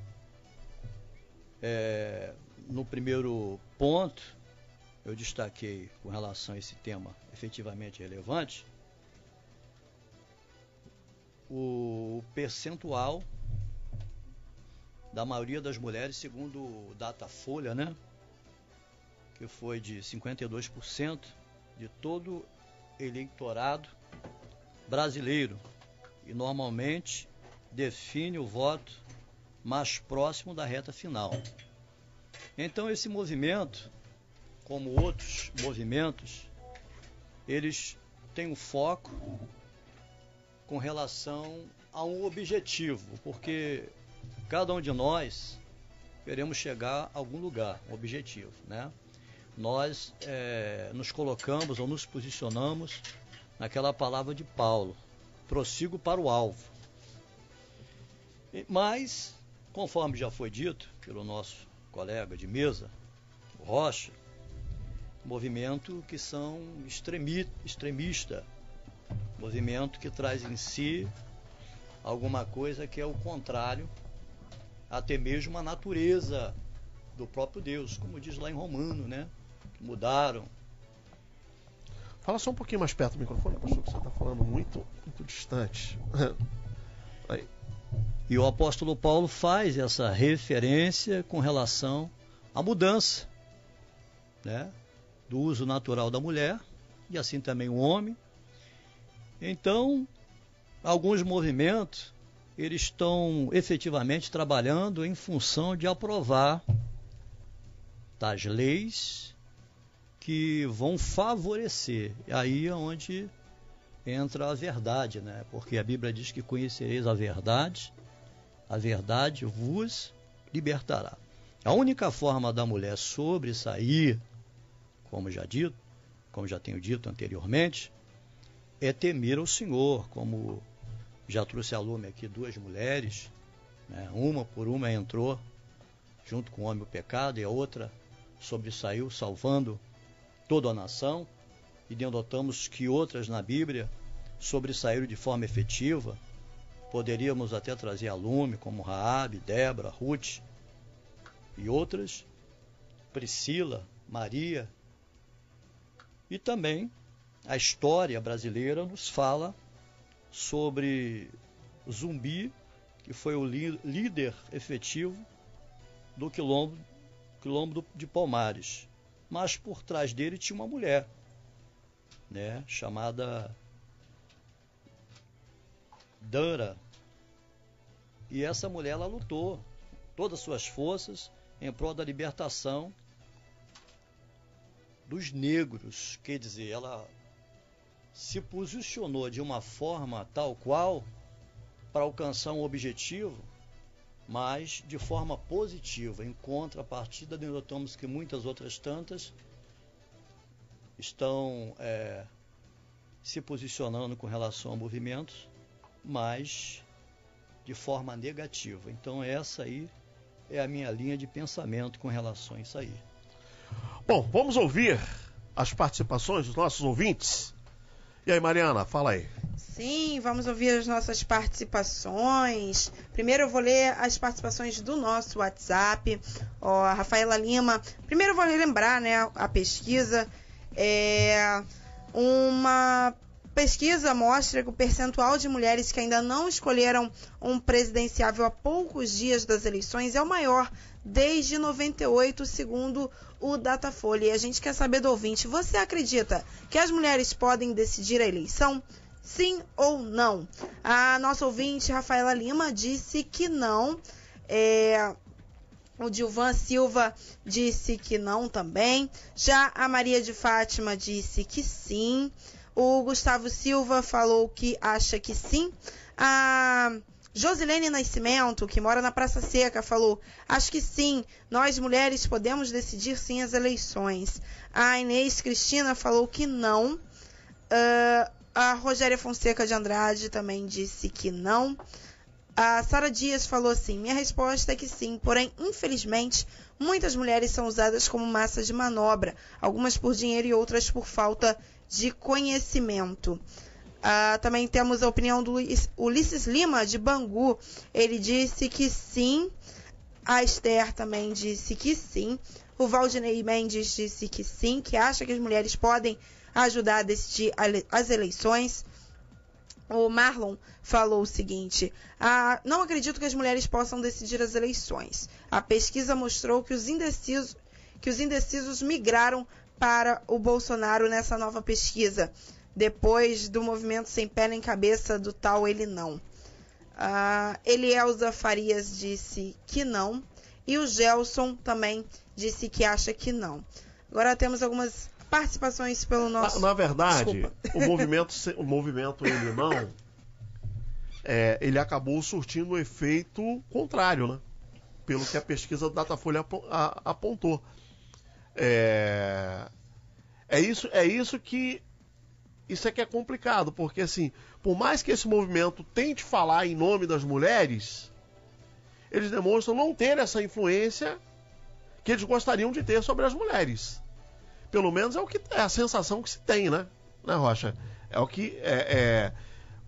no primeiro ponto, eu destaquei com relação a esse tema efetivamente relevante, o percentual da maioria das mulheres, segundo o Datafolha, né, que foi de 52% de todo eleitorado brasileiro, e normalmente define o voto mais próximo da reta final. Então esse movimento, como outros movimentos, eles têm um foco com relação a um objetivo, porque cada um de nós queremos chegar a algum lugar, um objetivo, né? Nós nos colocamos ou nos posicionamos naquela palavra de Paulo: prossigo para o alvo. Mas, conforme já foi dito pelo nosso colega de mesa, o Rocha, movimento que são extremista, movimento que traz em si alguma coisa que é o contrário, até mesmo a natureza do próprio Deus, como diz lá em Romano, né? Que mudaram. Fala só um pouquinho mais perto do microfone, pastor, que você está falando muito distante. Aí. E o apóstolo Paulo faz essa referência com relação à mudança, né, do uso natural da mulher, e assim também o homem. Então, alguns movimentos, eles estão efetivamente trabalhando em função de aprovar tais leis que vão favorecer. Aí é onde entra a verdade, né? Porque a Bíblia diz que conhecereis a verdade vos libertará. A única forma da mulher sobressair, como já tenho dito anteriormente, é temer ao Senhor, como já trouxe a lume aqui duas mulheres, né? Uma por uma entrou junto com o homem o pecado, e a outra sobressaiu salvando toda a nação, e denotamos que outras na Bíblia sobressaíram de forma efetiva. Poderíamos até trazer a lume, como Raabe, Débora, Ruth e outras, Priscila, Maria. E também a história brasileira nos fala sobre Zumbi, que foi o líder efetivo do quilombo de Palmares. Mas por trás dele tinha uma mulher, né, chamada Dara. E essa mulher, ela lutou todas as suas forças em prol da libertação dos negros. Quer dizer, ela se posicionou de uma forma tal qual para alcançar um objetivo, mas de forma positiva. Em contrapartida, notamos que muitas outras tantas estão se posicionando com relação a movimentos, mas de forma negativa. Então essa aí é a minha linha de pensamento com relação a isso aí. Bom, vamos ouvir as participações dos nossos ouvintes. E aí, Mariana, fala aí. Sim, vamos ouvir as nossas participações. Primeiro eu vou ler as participações do nosso WhatsApp. A Rafaela Lima. Primeiro eu vou lembrar, né, a pesquisa. Uma pesquisa mostra que o percentual de mulheres que ainda não escolheram um presidenciável há poucos dias das eleições é o maior desde 98, segundo o Datafolha. E a gente quer saber do ouvinte, você acredita que as mulheres podem decidir a eleição? Sim ou não? A nossa ouvinte, Rafaela Lima, disse que não. O Dilvan Silva disse que não também. Já a Maria de Fátima disse que sim. O Gustavo Silva falou que acha que sim. A Josilene Nascimento, que mora na Praça Seca, falou: acho que sim, nós mulheres podemos decidir sim as eleições. A Inês Cristina falou que não. A Rogéria Fonseca de Andrade também disse que não. A Sara Dias falou assim: minha resposta é que sim, porém, infelizmente, muitas mulheres são usadas como massa de manobra, algumas por dinheiro e outras por falta de conhecimento. Também temos a opinião do Ulisses Lima, de Bangu. Ele disse que sim. A Esther também disse que sim. O Valdinei Mendes disse que sim, que acha que as mulheres podem ajudar a decidir as eleições. O Marlon falou o seguinte: não acredito que as mulheres possam decidir as eleições. A pesquisa mostrou que os indecisos migraram para o Bolsonaro nessa nova pesquisa, depois do movimento sem pé nem cabeça do tal ele não. Elielza Farias disse que não, e o Gelson também disse que acha que não. Agora temos algumas participações pelo nosso... Na verdade, o movimento ele não, ele acabou surtindo o efeito contrário, né? Pelo que a pesquisa do Datafolha apontou. Isso é que é complicado, porque assim, por mais que esse movimento tente falar em nome das mulheres, eles demonstram não ter essa influência que eles gostariam de ter sobre as mulheres. Pelo menos é a sensação que se tem, né, Rocha?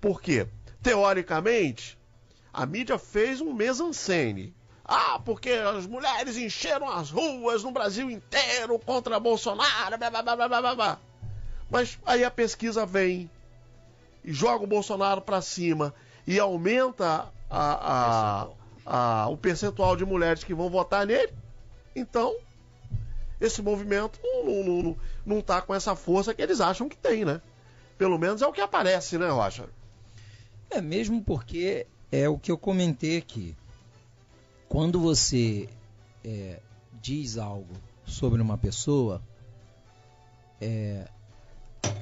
Porque, teoricamente, a mídia fez um mise-en-scène. Porque as mulheres encheram as ruas no Brasil inteiro contra Bolsonaro, blá, blá, blá, blá, blá, blá. Mas aí a pesquisa vem e joga o Bolsonaro para cima e aumenta o percentual de mulheres que vão votar nele. Então, esse movimento não está com essa força que eles acham que tem, né? Pelo menos é o que aparece, né, Rocha? Mesmo porque é o que eu comentei aqui. Quando você diz algo sobre uma pessoa,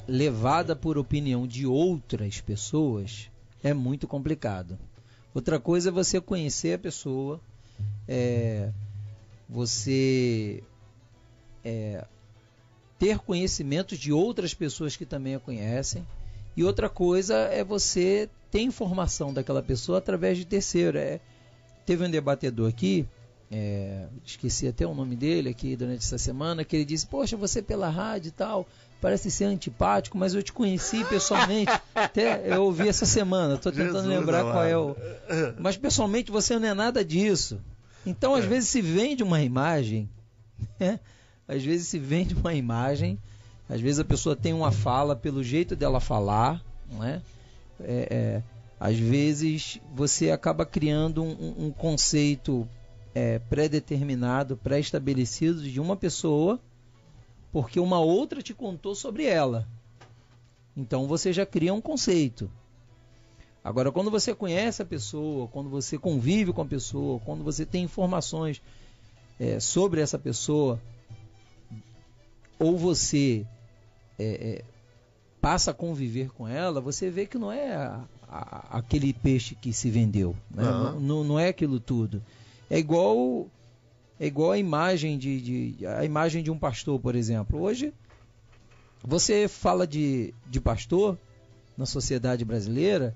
levada por opinião de outras pessoas, é muito complicado. Outra coisa é você conhecer a pessoa, você ter conhecimento de outras pessoas que também a conhecem, e outra coisa é você ter informação daquela pessoa através de terceiro. Teve um debatedor aqui, esqueci até o nome dele aqui durante essa semana, que ele disse: poxa, você pela rádio e tal, parece ser antipático, mas eu te conheci pessoalmente, até eu ouvi essa semana, estou tentando lembrar qual é o... Mas pessoalmente você não é nada disso. Então às vezes se vende uma imagem, às vezes se vende uma imagem, às vezes a pessoa tem uma fala pelo jeito dela falar, não é? Às vezes você acaba criando um conceito pré-determinado, pré-estabelecido de uma pessoa, porque uma outra te contou sobre ela. Então você já cria um conceito. Agora, quando você conhece a pessoa, quando você convive com a pessoa, quando você tem informações sobre essa pessoa, ou você passa a conviver com ela, você vê que não é aquele peixe que se vendeu, né? Não é aquilo tudo. É igual a imagem a imagem de um pastor, por exemplo. Hoje você fala de pastor na sociedade brasileira,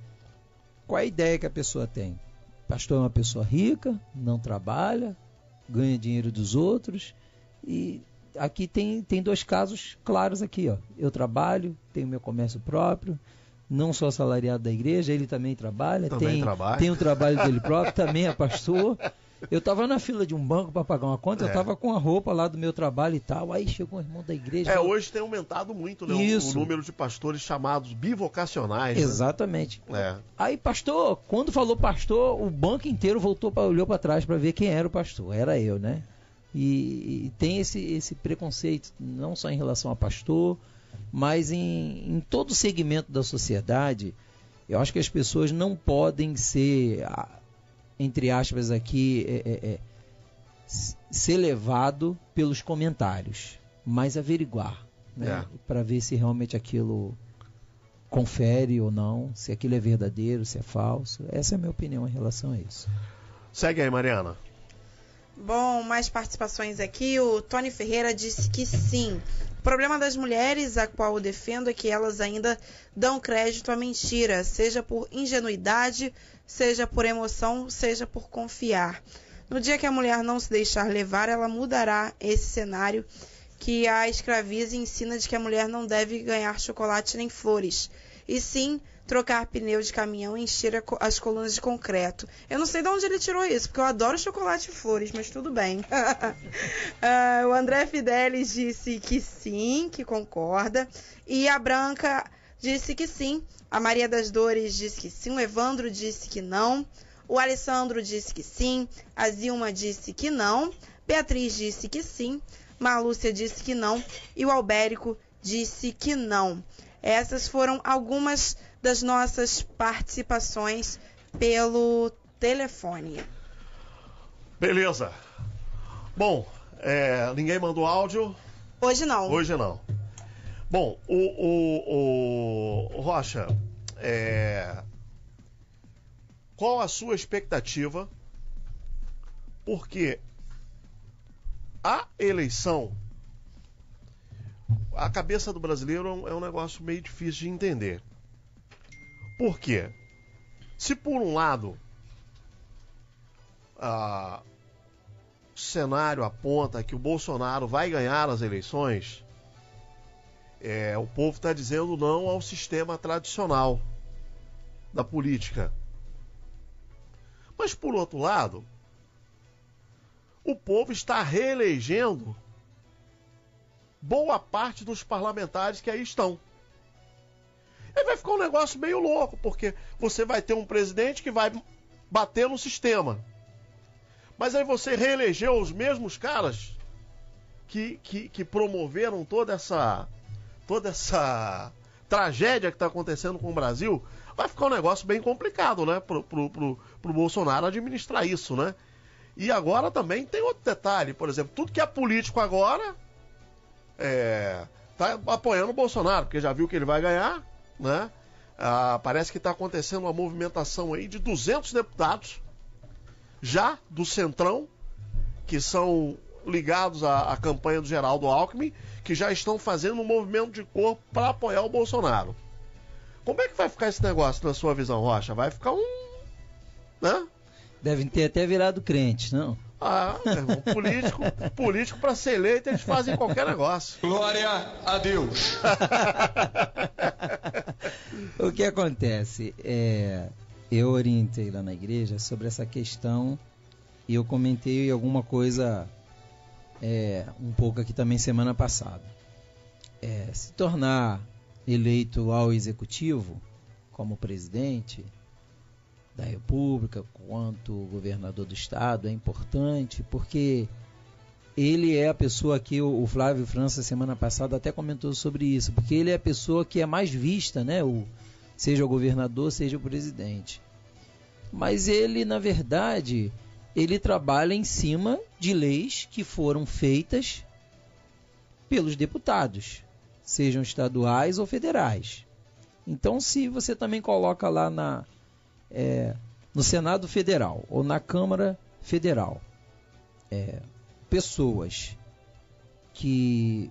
qual é a ideia que a pessoa tem? Pastor é uma pessoa rica, não trabalha, ganha dinheiro dos outros. E aqui tem dois casos claros aqui, ó. Eu trabalho, tenho meu comércio próprio, não sou assalariado da igreja, ele também trabalha, tem o trabalho dele próprio, também é pastor. Eu tava na fila de um banco para pagar uma conta, eu tava com a roupa lá do meu trabalho e tal, aí chegou um irmão da igreja... Hoje tem aumentado muito, né, o número de pastores chamados bivocacionais. Exatamente. Né? Aí, pastor, quando falou pastor, o banco inteiro olhou para trás para ver quem era o pastor. Era eu, né? E tem esse preconceito, não só em relação a pastor, mas em todo segmento da sociedade. Eu acho que as pessoas não podem ser, entre aspas aqui, ser levado pelos comentários, mas averiguar, né? Para ver se realmente aquilo confere ou não, se aquilo é verdadeiro, se é falso. Essa é a minha opinião em relação a isso. Segue aí, Mariana. Bom, mais participações aqui. O Tony Ferreira disse que sim. O problema das mulheres, a qual eu defendo, é que elas ainda dão crédito à mentira, seja por ingenuidade, seja por emoção, seja por confiar. No dia que a mulher não se deixar levar, ela mudará esse cenário que a escraviza e ensina de que a mulher não deve ganhar chocolate nem flores, e sim trocar pneu de caminhão e encher as colunas de concreto. Eu não sei de onde ele tirou isso, porque eu adoro chocolate e flores, mas tudo bem. O André Fidelis disse que sim, que concorda. E a Branca disse que sim. A Maria das Dores disse que sim. O Evandro disse que não. O Alessandro disse que sim. A Zilma disse que não. Beatriz disse que sim. Marlúcia disse que não. E o Albérico disse que não. Essas foram algumas das nossas participações pelo telefone. Beleza. Bom, ninguém mandou áudio? Hoje não. Hoje não. Bom, o Rocha, qual a sua expectativa? Porque a eleição, a cabeça do brasileiro é um negócio meio difícil de entender. Por quê? Se por um lado o cenário aponta que o Bolsonaro vai ganhar as eleições, o povo está dizendo não ao sistema tradicional da política. Mas por outro lado, o povo está reelegendo boa parte dos parlamentares que aí estão. Aí vai ficar um negócio meio louco, porque você vai ter um presidente que vai bater no sistema. Mas aí você reelegeu os mesmos caras que promoveram toda essa tragédia que está acontecendo com o Brasil. Vai ficar um negócio bem complicado, né? Pro Bolsonaro administrar isso, né? E agora também tem outro detalhe. Por exemplo, tudo que é político agora tá apoiando o Bolsonaro, porque já viu que ele vai ganhar, né? Parece que está acontecendo uma movimentação aí de 200 deputados já do Centrão, que são ligados à campanha do Geraldo Alckmin, que já estão fazendo um movimento de corpo para apoiar o Bolsonaro. Como é que vai ficar esse negócio na sua visão, Rocha? Vai ficar né? Devem ter até virado crente, não? Meu irmão, político para ser eleito, eles fazem qualquer negócio. Glória a Deus! O que acontece? Eu orientei lá na igreja sobre essa questão e eu comentei alguma coisa um pouco aqui também semana passada. Se tornar eleito ao executivo como presidente da República, quanto governador do estado, é importante, porque ele é a pessoa que o Flávio França semana passada até comentou sobre isso, porque ele é a pessoa que é mais vista, né? Seja o governador, seja o presidente. Mas ele, na verdade, ele trabalha em cima de leis que foram feitas pelos deputados, sejam estaduais ou federais. Então, se você também coloca lá no Senado Federal ou na Câmara Federal pessoas que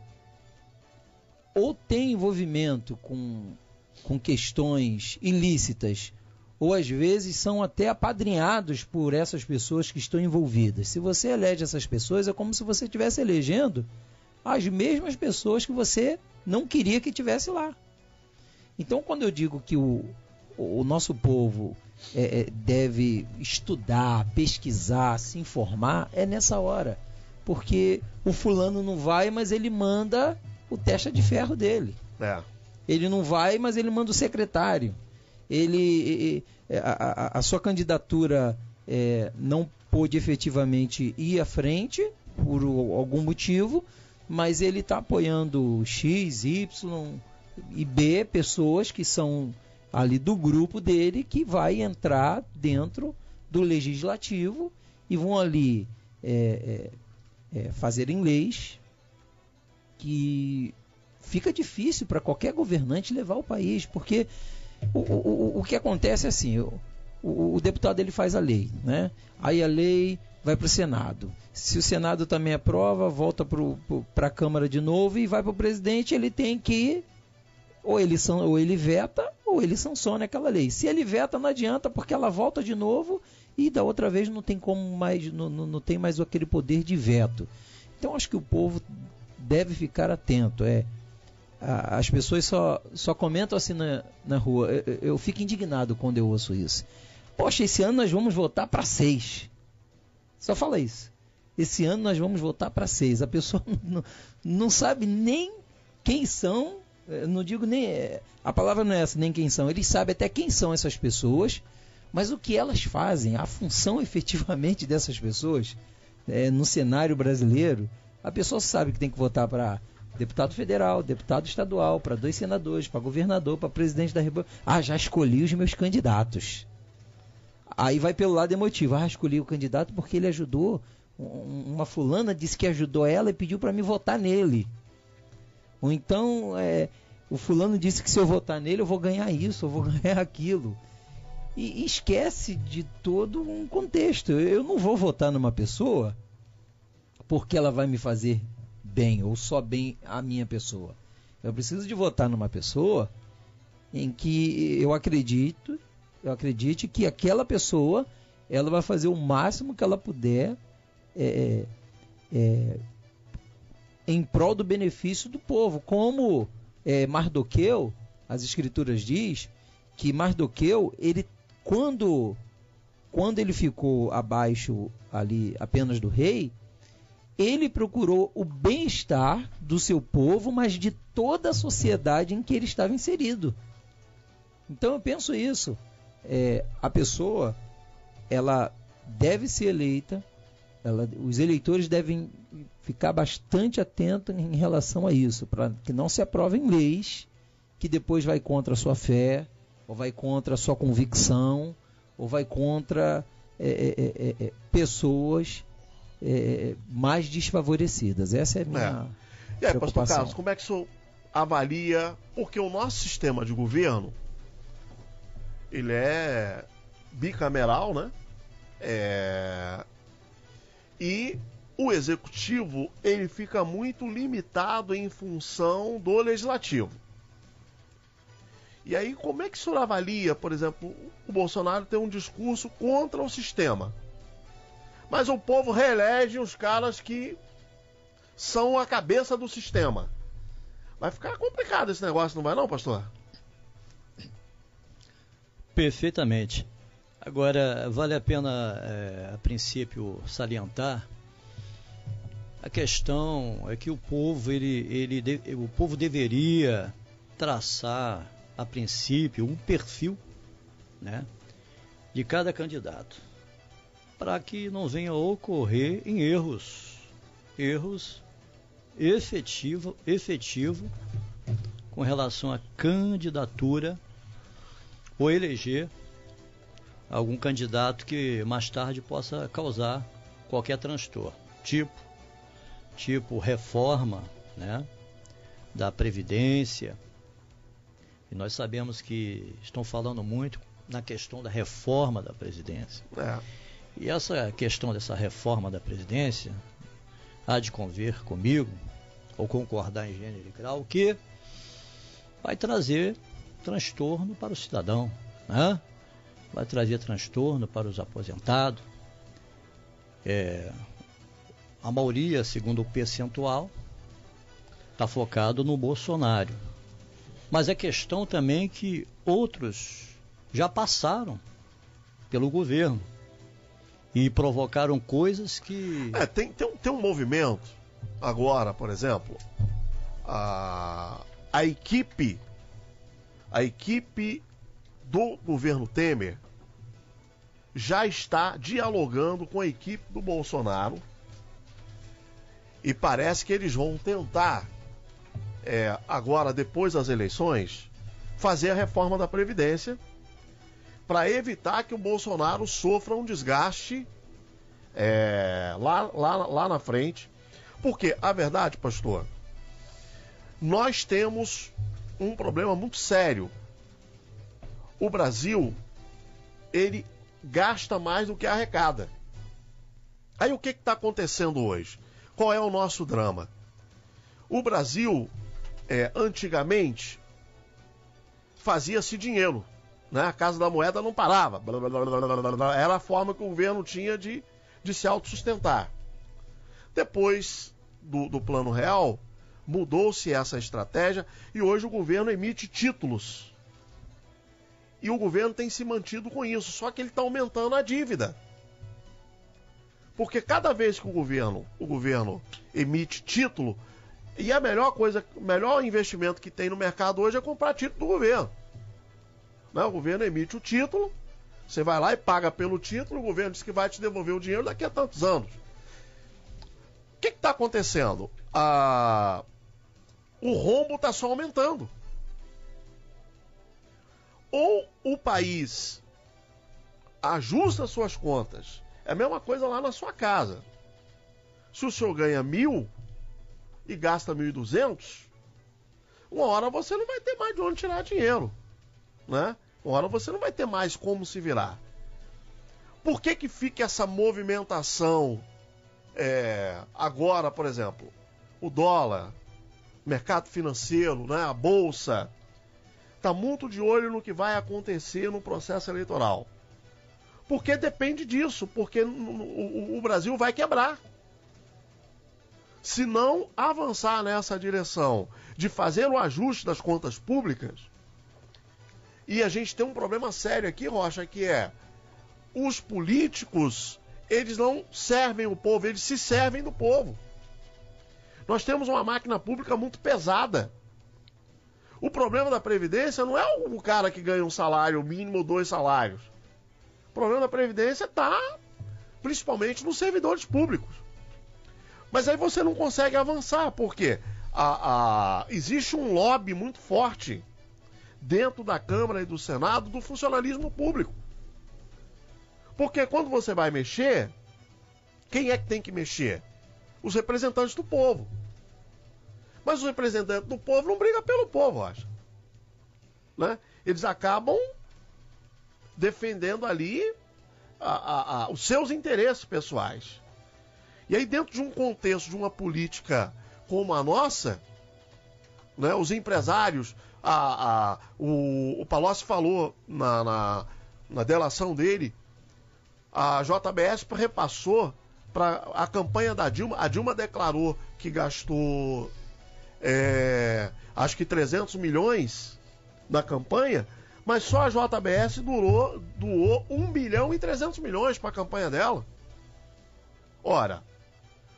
ou têm envolvimento com questões ilícitas ou às vezes são até apadrinhados por essas pessoas que estão envolvidas. Se você elege essas pessoas, é como se você estivesse elegendo as mesmas pessoas que você não queria que tivesse lá. Então, quando eu digo que o nosso povo deve estudar, pesquisar, se informar, é nessa hora. Porque o fulano não vai, mas ele manda o testa de ferro dele. Ele não vai, mas ele manda o secretário. A sua candidatura não pôde efetivamente ir à frente por algum motivo, mas ele está apoiando X, Y e B pessoas que são ali do grupo dele, que vai entrar dentro do legislativo e vão ali fazerem leis que fica difícil para qualquer governante levar o país, porque o que acontece é assim, o deputado ele faz a lei, né? Aí a lei vai para o Senado. Se o Senado também aprova, volta para a Câmara de novo e vai para o presidente, ele tem que ou ele veta ou ele sanciona aquela lei. Se ele veta, não adianta, porque ela volta de novo e da outra vez não tem como mais, não tem mais aquele poder de veto. Então acho que o povo deve ficar atento. As pessoas só comentam assim na rua. Eu fico indignado quando eu ouço isso. Poxa, esse ano nós vamos votar para 6. Só fala isso. Esse ano nós vamos votar para 6. A pessoa não sabe nem quem são. Não digo nem... A palavra não é essa, nem quem são. Eles sabem até quem são essas pessoas, mas o que elas fazem, a função efetivamente dessas pessoas, no cenário brasileiro, a pessoa sabe que tem que votar para deputado federal, deputado estadual, para 2 senadores, para governador, para presidente da República. Já escolhi os meus candidatos. Aí vai pelo lado emotivo. Escolhi o candidato porque ele ajudou. Uma fulana disse que ajudou ela e pediu para me votar nele. Ou então, o fulano disse que se eu votar nele eu vou ganhar isso, eu vou ganhar aquilo. E esquece de todo um contexto. Eu não vou votar numa pessoa porque ela vai me fazer bem, ou só bem a minha pessoa. Eu preciso de votar numa pessoa em que eu acredite que aquela pessoa ela vai fazer o máximo que ela puder em prol do benefício do povo. Como Mardoqueu, as escrituras diz que Mardoqueu, ele quando ele ficou abaixo ali apenas do rei, ele procurou o bem-estar do seu povo, mas de toda a sociedade em que ele estava inserido. Então eu penso isso. A pessoa, ela deve ser eleita, os eleitores devem ficar bastante atentos em relação a isso, para que não se aprovem leis que depois vai contra a sua fé, ou vai contra a sua convicção, ou vai contra pessoas mais desfavorecidas. Essa é a minha E aí, preocupação. pastor Carlos, como é que o senhor avalia, porque o nosso sistema de governo ele é bicameral, né? E o executivo ele fica muito limitado em função do legislativo. E aí, como é que o senhor avalia, por exemplo, o Bolsonaro tem um discurso contra o sistema, mas o povo reelege os caras que são a cabeça do sistema? Vai ficar complicado esse negócio, não vai não, pastor? Perfeitamente. Agora, vale a pena, a princípio, salientar a questão é que o povo, o povo deveria traçar, a princípio, um perfil, né, de cada candidato, para que não venha a ocorrer em erros efetivo com relação à candidatura ou eleger algum candidato que mais tarde possa causar qualquer transtorno, tipo reforma, né, da Previdência. E nós sabemos que estão falando muito na questão da reforma da Previdência. E essa questão dessa reforma da Previdência há de convir comigo, ou concordar em gênero e grau, que vai trazer transtorno para o cidadão, né? Vai trazer transtorno para os aposentados. A maioria, segundo o percentual, está focado no Bolsonaro. Mas é questão também que outros já passaram pelo governo. E provocaram coisas que... Tem um movimento, agora, por exemplo, a equipe do governo Temer já está dialogando com a equipe do Bolsonaro e parece que eles vão tentar, agora, depois das eleições, fazer a reforma da Previdência para evitar que o Bolsonaro sofra um desgaste lá na frente. Porque, a verdade, pastor, nós temos um problema muito sério. O Brasil, ele gasta mais do que arrecada. Aí o que está acontecendo hoje? Qual é o nosso drama? O Brasil, antigamente, fazia-se dinheiro, né? A Casa da Moeda não parava. Era a forma que o governo tinha de se autossustentar. Depois do Plano Real, mudou-se essa estratégia e hoje o governo emite títulos. E o governo tem se mantido com isso, só que ele está aumentando a dívida. Porque cada vez que o governo emite título, e a melhor investimento que tem no mercado hoje é comprar título do governo. Né? O governo emite o título, você vai lá e paga pelo título, o governo diz que vai te devolver o dinheiro daqui a tantos anos. O que está acontecendo? O rombo está só aumentando. Ou o país ajusta suas contas, é a mesma coisa lá na sua casa. Se o senhor ganha 1.000 e gasta 1.200, uma hora você não vai ter mais de onde tirar dinheiro, né? Uma hora você não vai ter mais como se virar. Por que fica essa movimentação agora, por exemplo, o dólar, mercado financeiro, né, a bolsa, está muito de olho no que vai acontecer no processo eleitoral. Porque depende disso, porque o Brasil vai quebrar. Se não avançar nessa direção de fazer o ajuste das contas públicas, e a gente tem um problema sério aqui, Rocha, que os políticos, eles não servem o povo, eles se servem do povo. Nós temos uma máquina pública muito pesada. O problema da Previdência não é o cara que ganha um salário mínimo ou 2 salários. O problema da Previdência está principalmente nos servidores públicos. Mas aí você não consegue avançar, porque existe um lobby muito forte dentro da Câmara e do Senado do funcionalismo público. Porque quando você vai mexer, quem é que tem que mexer? Os representantes do povo. Mas os representantes do povo não brigam pelo povo, acho. Né? Eles acabam defendendo ali os seus interesses pessoais. E aí, dentro de um contexto de uma política como a nossa, né, os empresários, o Palocci falou na delação dele, a JBS repassou para a campanha da Dilma. A Dilma declarou que gastou acho que 300 milhões na campanha, mas só a JBS doou 1 bilhão e 300 milhões para a campanha dela. Ora,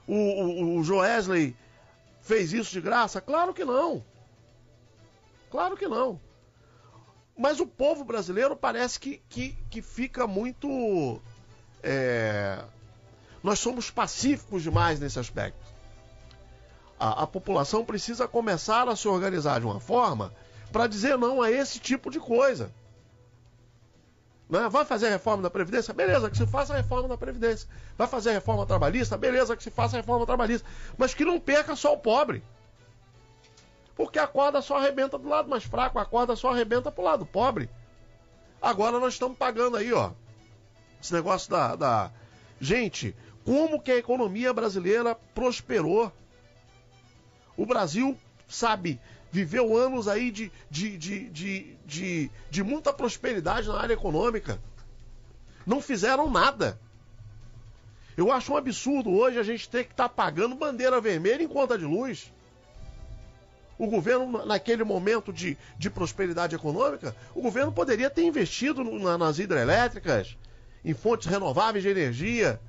o Joesley fez isso de graça? Claro que não. Claro que não. Mas o povo brasileiro parece que fica muito... Nós somos pacíficos demais nesse aspecto. A população precisa começar a se organizar de uma forma para dizer não a esse tipo de coisa. Né? Vai fazer a reforma da Previdência? Beleza, que se faça a reforma da Previdência. Vai fazer a reforma trabalhista? Beleza, que se faça a reforma trabalhista. Mas que não perca só o pobre. Porque a corda só arrebenta do lado mais fraco, a corda só arrebenta pro lado pobre. Agora nós estamos pagando aí, ó, esse negócio da... Gente, como que a economia brasileira prosperou? O Brasil, sabe, viveu anos aí de muita prosperidade na área econômica. Não fizeram nada. Eu acho um absurdo hoje a gente ter que estar pagando bandeira vermelha em conta de luz. O governo, naquele momento de prosperidade econômica, o governo poderia ter investido nas hidrelétricas, em fontes renováveis de energia.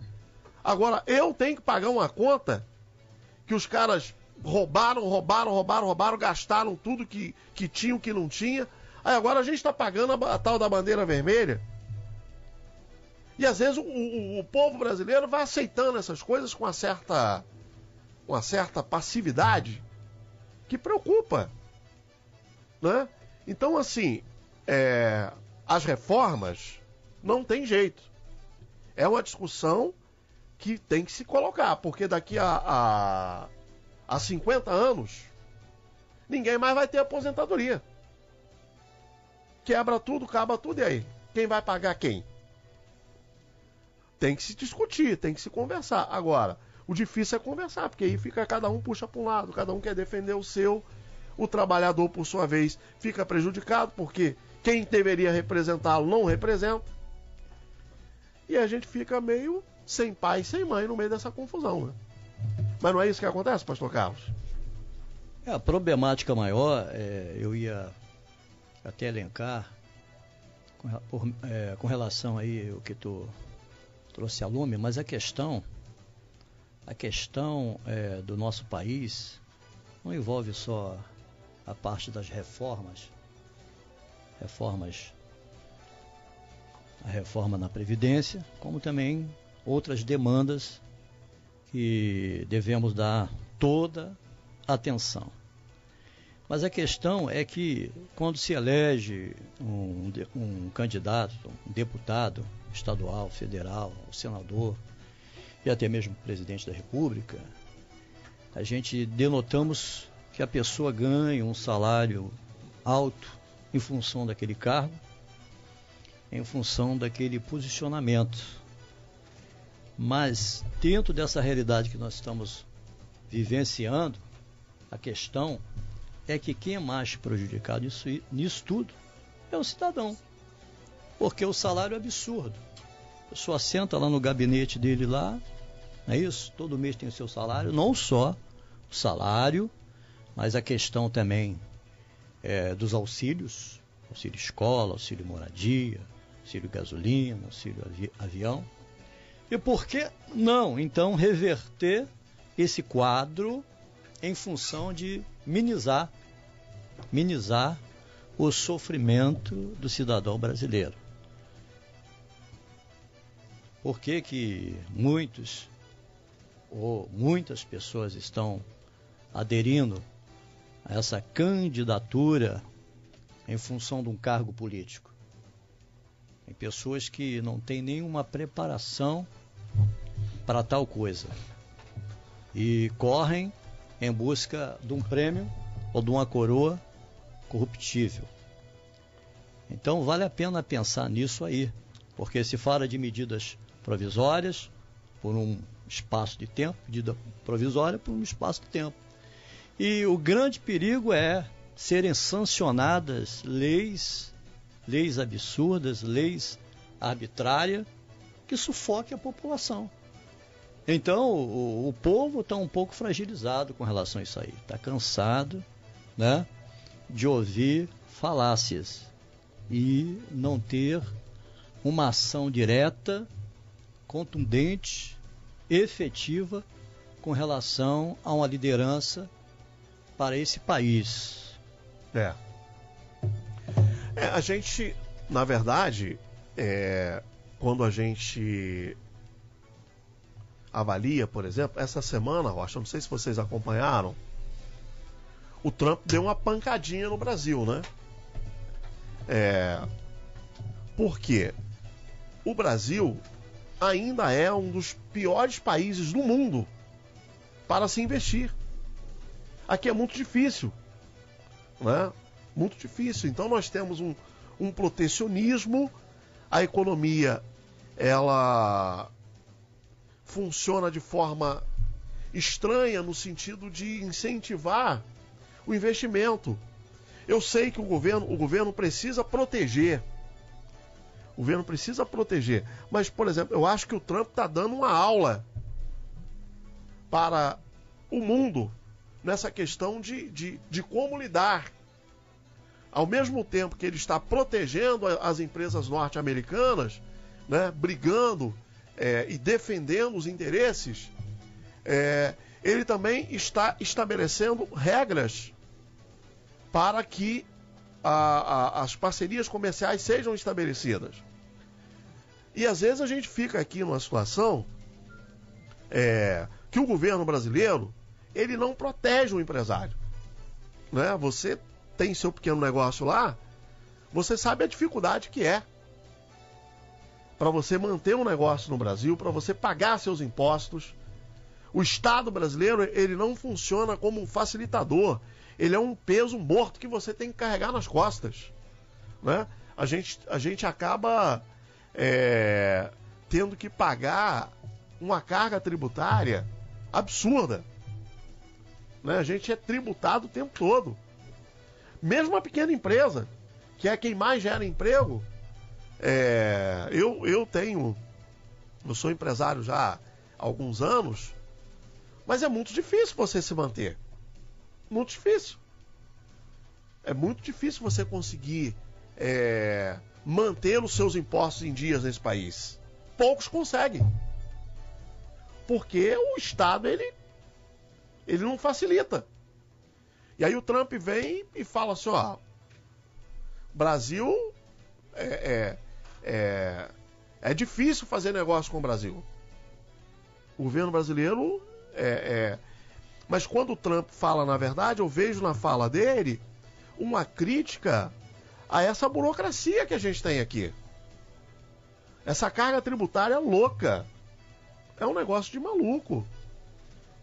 Agora, eu tenho que pagar uma conta que os caras roubaram, gastaram tudo que tinham, que não tinha. Aí agora a gente está pagando a tal da bandeira vermelha. E às vezes o povo brasileiro vai aceitando essas coisas com uma certa passividade que preocupa, né? Então, assim, as reformas não tem jeito. É uma discussão que tem que se colocar, porque daqui a 50 anos ninguém mais vai ter aposentadoria. Quebra tudo, acaba tudo, e aí? Quem vai pagar quem? Tem que se discutir, tem que se conversar. Agora, o difícil é conversar, porque aí fica cada um puxa para um lado, cada um quer defender o seu. O trabalhador, por sua vez, fica prejudicado, porque quem deveria representá-lo não representa. E a gente fica meio sem pai e sem mãe no meio dessa confusão, né? Mas não é isso que acontece, pastor Carlos? A problemática maior, eu ia até elencar, com relação aí o que tu trouxe a lume, mas a questão do nosso país não envolve só a parte das reformas, a reforma na Previdência, como também outras demandas que devemos dar toda atenção. Mas a questão é que quando se elege um candidato, um deputado estadual, federal, um senador e até mesmo presidente da República, a gente denotamos que a pessoa ganha um salário alto em função daquele cargo, em função daquele posicionamento. Mas dentro dessa realidade que nós estamos vivenciando, a questão é que quem é mais prejudicado nisso tudo é o cidadão. Porque o salário é absurdo. A pessoa senta lá no gabinete dele lá, não é isso? Todo mês tem o seu salário, não só o salário, mas a questão também dos auxílios, auxílio escola, auxílio moradia, auxílio gasolina, auxílio avião. E por que não, então, reverter esse quadro em função de minimizar o sofrimento do cidadão brasileiro? Por que muitas pessoas estão aderindo a essa candidatura em função de um cargo político? Tem pessoas que não têm nenhuma preparação para tal coisa e correm em busca de um prêmio ou de uma coroa corruptível. Então vale a pena pensar nisso aí, porque se fala de medidas provisórias por um espaço de tempo, medida provisória por um espaço de tempo. E o grande perigo é serem sancionadas leis absurdas, leis arbitrárias, que sufoquem a população. Então, o povo está um pouco fragilizado com relação a isso aí. Está cansado, né, de ouvir falácias e não ter uma ação direta, contundente, efetiva com relação a uma liderança para esse país. A gente, na verdade, quando a gente avalia, por exemplo, essa semana, Rocha, não sei se vocês acompanharam, o Trump deu uma pancadinha no Brasil, né? Por quê? O Brasil ainda é um dos piores países do mundo para se investir. Aqui é muito difícil, né? Muito difícil. Então nós temos um protecionismo, a economia ela funciona de forma estranha no sentido de incentivar o investimento. Eu sei que o governo precisa proteger. O governo precisa proteger. Mas, por exemplo, eu acho que o Trump está dando uma aula para o mundo nessa questão de como lidar. Ao mesmo tempo que ele está protegendo as empresas norte-americanas, né, brigando e defendendo os interesses, ele também está estabelecendo regras para que as parcerias comerciais sejam estabelecidas. E às vezes a gente fica aqui numa situação que o governo brasileiro, ele não protege o empresário, né? Você tem seu pequeno negócio lá, você sabe a dificuldade que é para você manter um negócio no Brasil, para você pagar seus impostos. O Estado brasileiro, ele não funciona como um facilitador, ele é um peso morto que você tem que carregar nas costas, né? A gente acaba tendo que pagar uma carga tributária absurda, né? A gente é tributado o tempo todo. Mesmo a pequena empresa, que é quem mais gera emprego, eu sou empresário já há alguns anos, mas é muito difícil você se manter. Muito difícil. É muito difícil você conseguir manter os seus impostos em dias nesse país. Poucos conseguem. Porque o Estado, ele não facilita. E aí o Trump vem e fala assim, ó, Brasil é difícil fazer negócio com o Brasil. O governo brasileiro mas quando o Trump fala, na verdade, eu vejo na fala dele uma crítica a essa burocracia que a gente tem aqui. Essa carga tributária louca. É um negócio de maluco.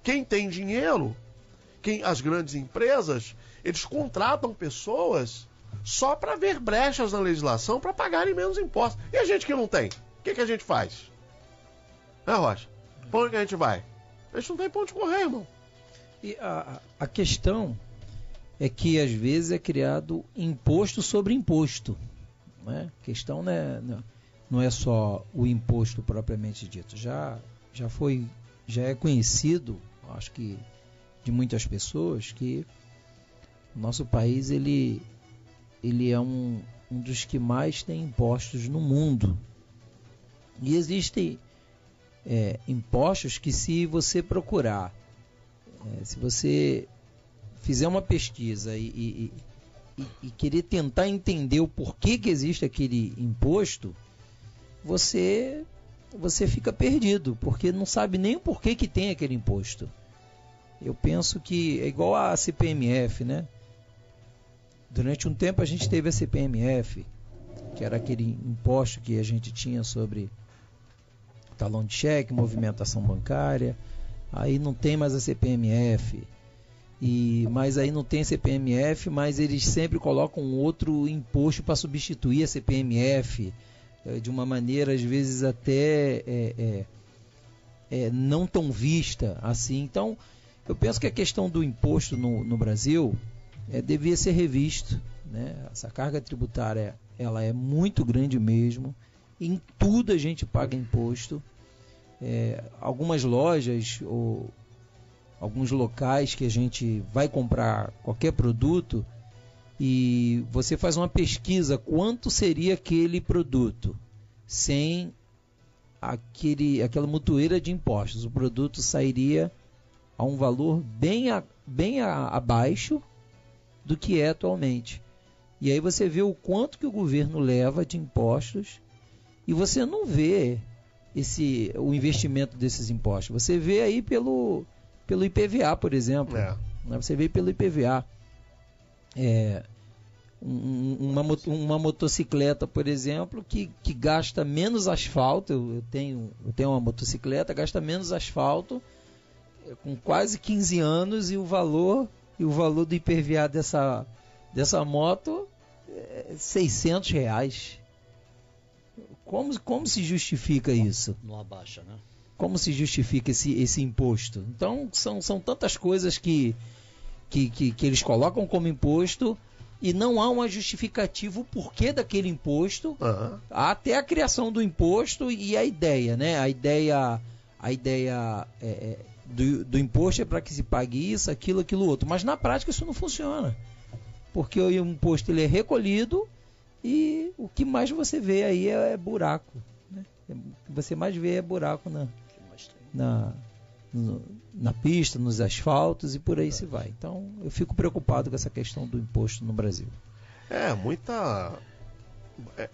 Quem tem dinheiro, as grandes empresas, eles contratam pessoas só para ver brechas na legislação para pagarem menos impostos. E a gente que não tem? O que a gente faz? Né, Rocha? Pra onde que a gente vai? A gente não tem pra onde correr, irmão. E a questão é que às vezes é criado imposto sobre imposto, né? A questão não é só o imposto propriamente dito. Já é conhecido, acho que de muitas pessoas, que o nosso país ele é um dos que mais tem impostos no mundo. E existem impostos que, se você procurar, se você fizer uma pesquisa e querer tentar entender o porquê que existe aquele imposto, você fica perdido, porque não sabe nem o porquê que tem aquele imposto. Eu penso que é igual a CPMF, né? Durante um tempo a gente teve a CPMF, que era aquele imposto que a gente tinha sobre talão de cheque, movimentação bancária. Aí não tem mais a CPMF, mas aí não tem CPMF, mas eles sempre colocam outro imposto para substituir a CPMF, de uma maneira às vezes até não tão vista assim. Então eu penso que a questão do imposto no Brasil devia ser revisto, né? Essa carga tributária ela é muito grande mesmo. Em tudo a gente paga imposto. Algumas lojas ou alguns locais que a gente vai comprar qualquer produto e você faz uma pesquisa quanto seria aquele produto sem aquela mutueira de impostos. O produto sairia a um valor bem abaixo do que é atualmente. E aí você vê o quanto que o governo leva de impostos e você não vê o investimento desses impostos. Você vê aí pelo IPVA, por exemplo. Você vê pelo IPVA. Uma motocicleta, por exemplo, que gasta menos asfalto. Eu tenho uma motocicleta, gasta menos asfalto, com quase 15 anos, e o valor do IPVA dessa moto é R$600. Como se justifica isso? Não abaixa, né? Como se justifica esse imposto? Então, são tantas coisas que eles colocam como imposto e não há uma justificativa o porquê daquele imposto. Uhum. Há até a criação do imposto e a ideia, né? A ideia do imposto é para que se pague isso, aquilo outro. Mas na prática isso não funciona. Porque o imposto ele é recolhido e o que mais você vê aí é buraco, né? O que você mais vê é buraco na pista, nos asfaltos e por aí se vai. Então, eu fico preocupado com essa questão do imposto no Brasil. É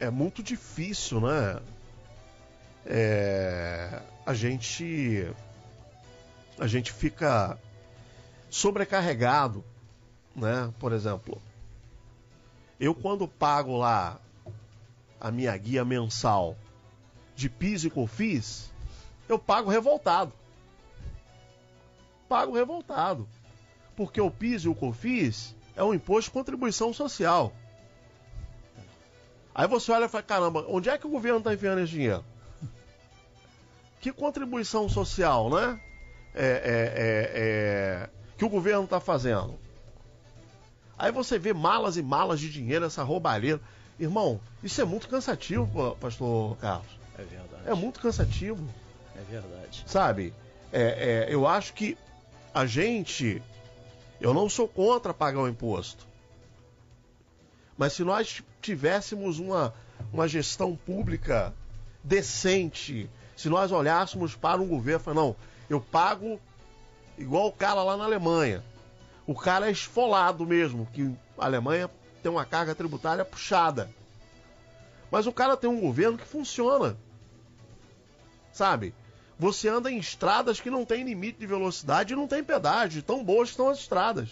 muito difícil, né? A gente fica sobrecarregado, né? Por exemplo, eu quando pago lá a minha guia mensal de PIS e COFINS, eu pago revoltado. Porque o PIS e o COFINS é um imposto de contribuição social. Aí você olha e fala, caramba, onde é que o governo está enfiando esse dinheiro? Que contribuição social, né? Que o governo está fazendo? Aí você vê malas e malas de dinheiro, essa roubalheira. Irmão, isso é muito cansativo, pastor Carlos. É verdade. É muito cansativo. É verdade. Sabe? Eu acho que eu não sou contra pagar o imposto. Mas se nós tivéssemos uma gestão pública decente, se nós olhássemos para um governo e falar, não, eu pago igual o cara lá na Alemanha. O cara é esfolado mesmo, que a Alemanha tem uma carga tributária puxada. Mas o cara tem um governo que funciona. Sabe? Você anda em estradas que não tem limite de velocidade e não tem pedágio, tão boas que estão as estradas.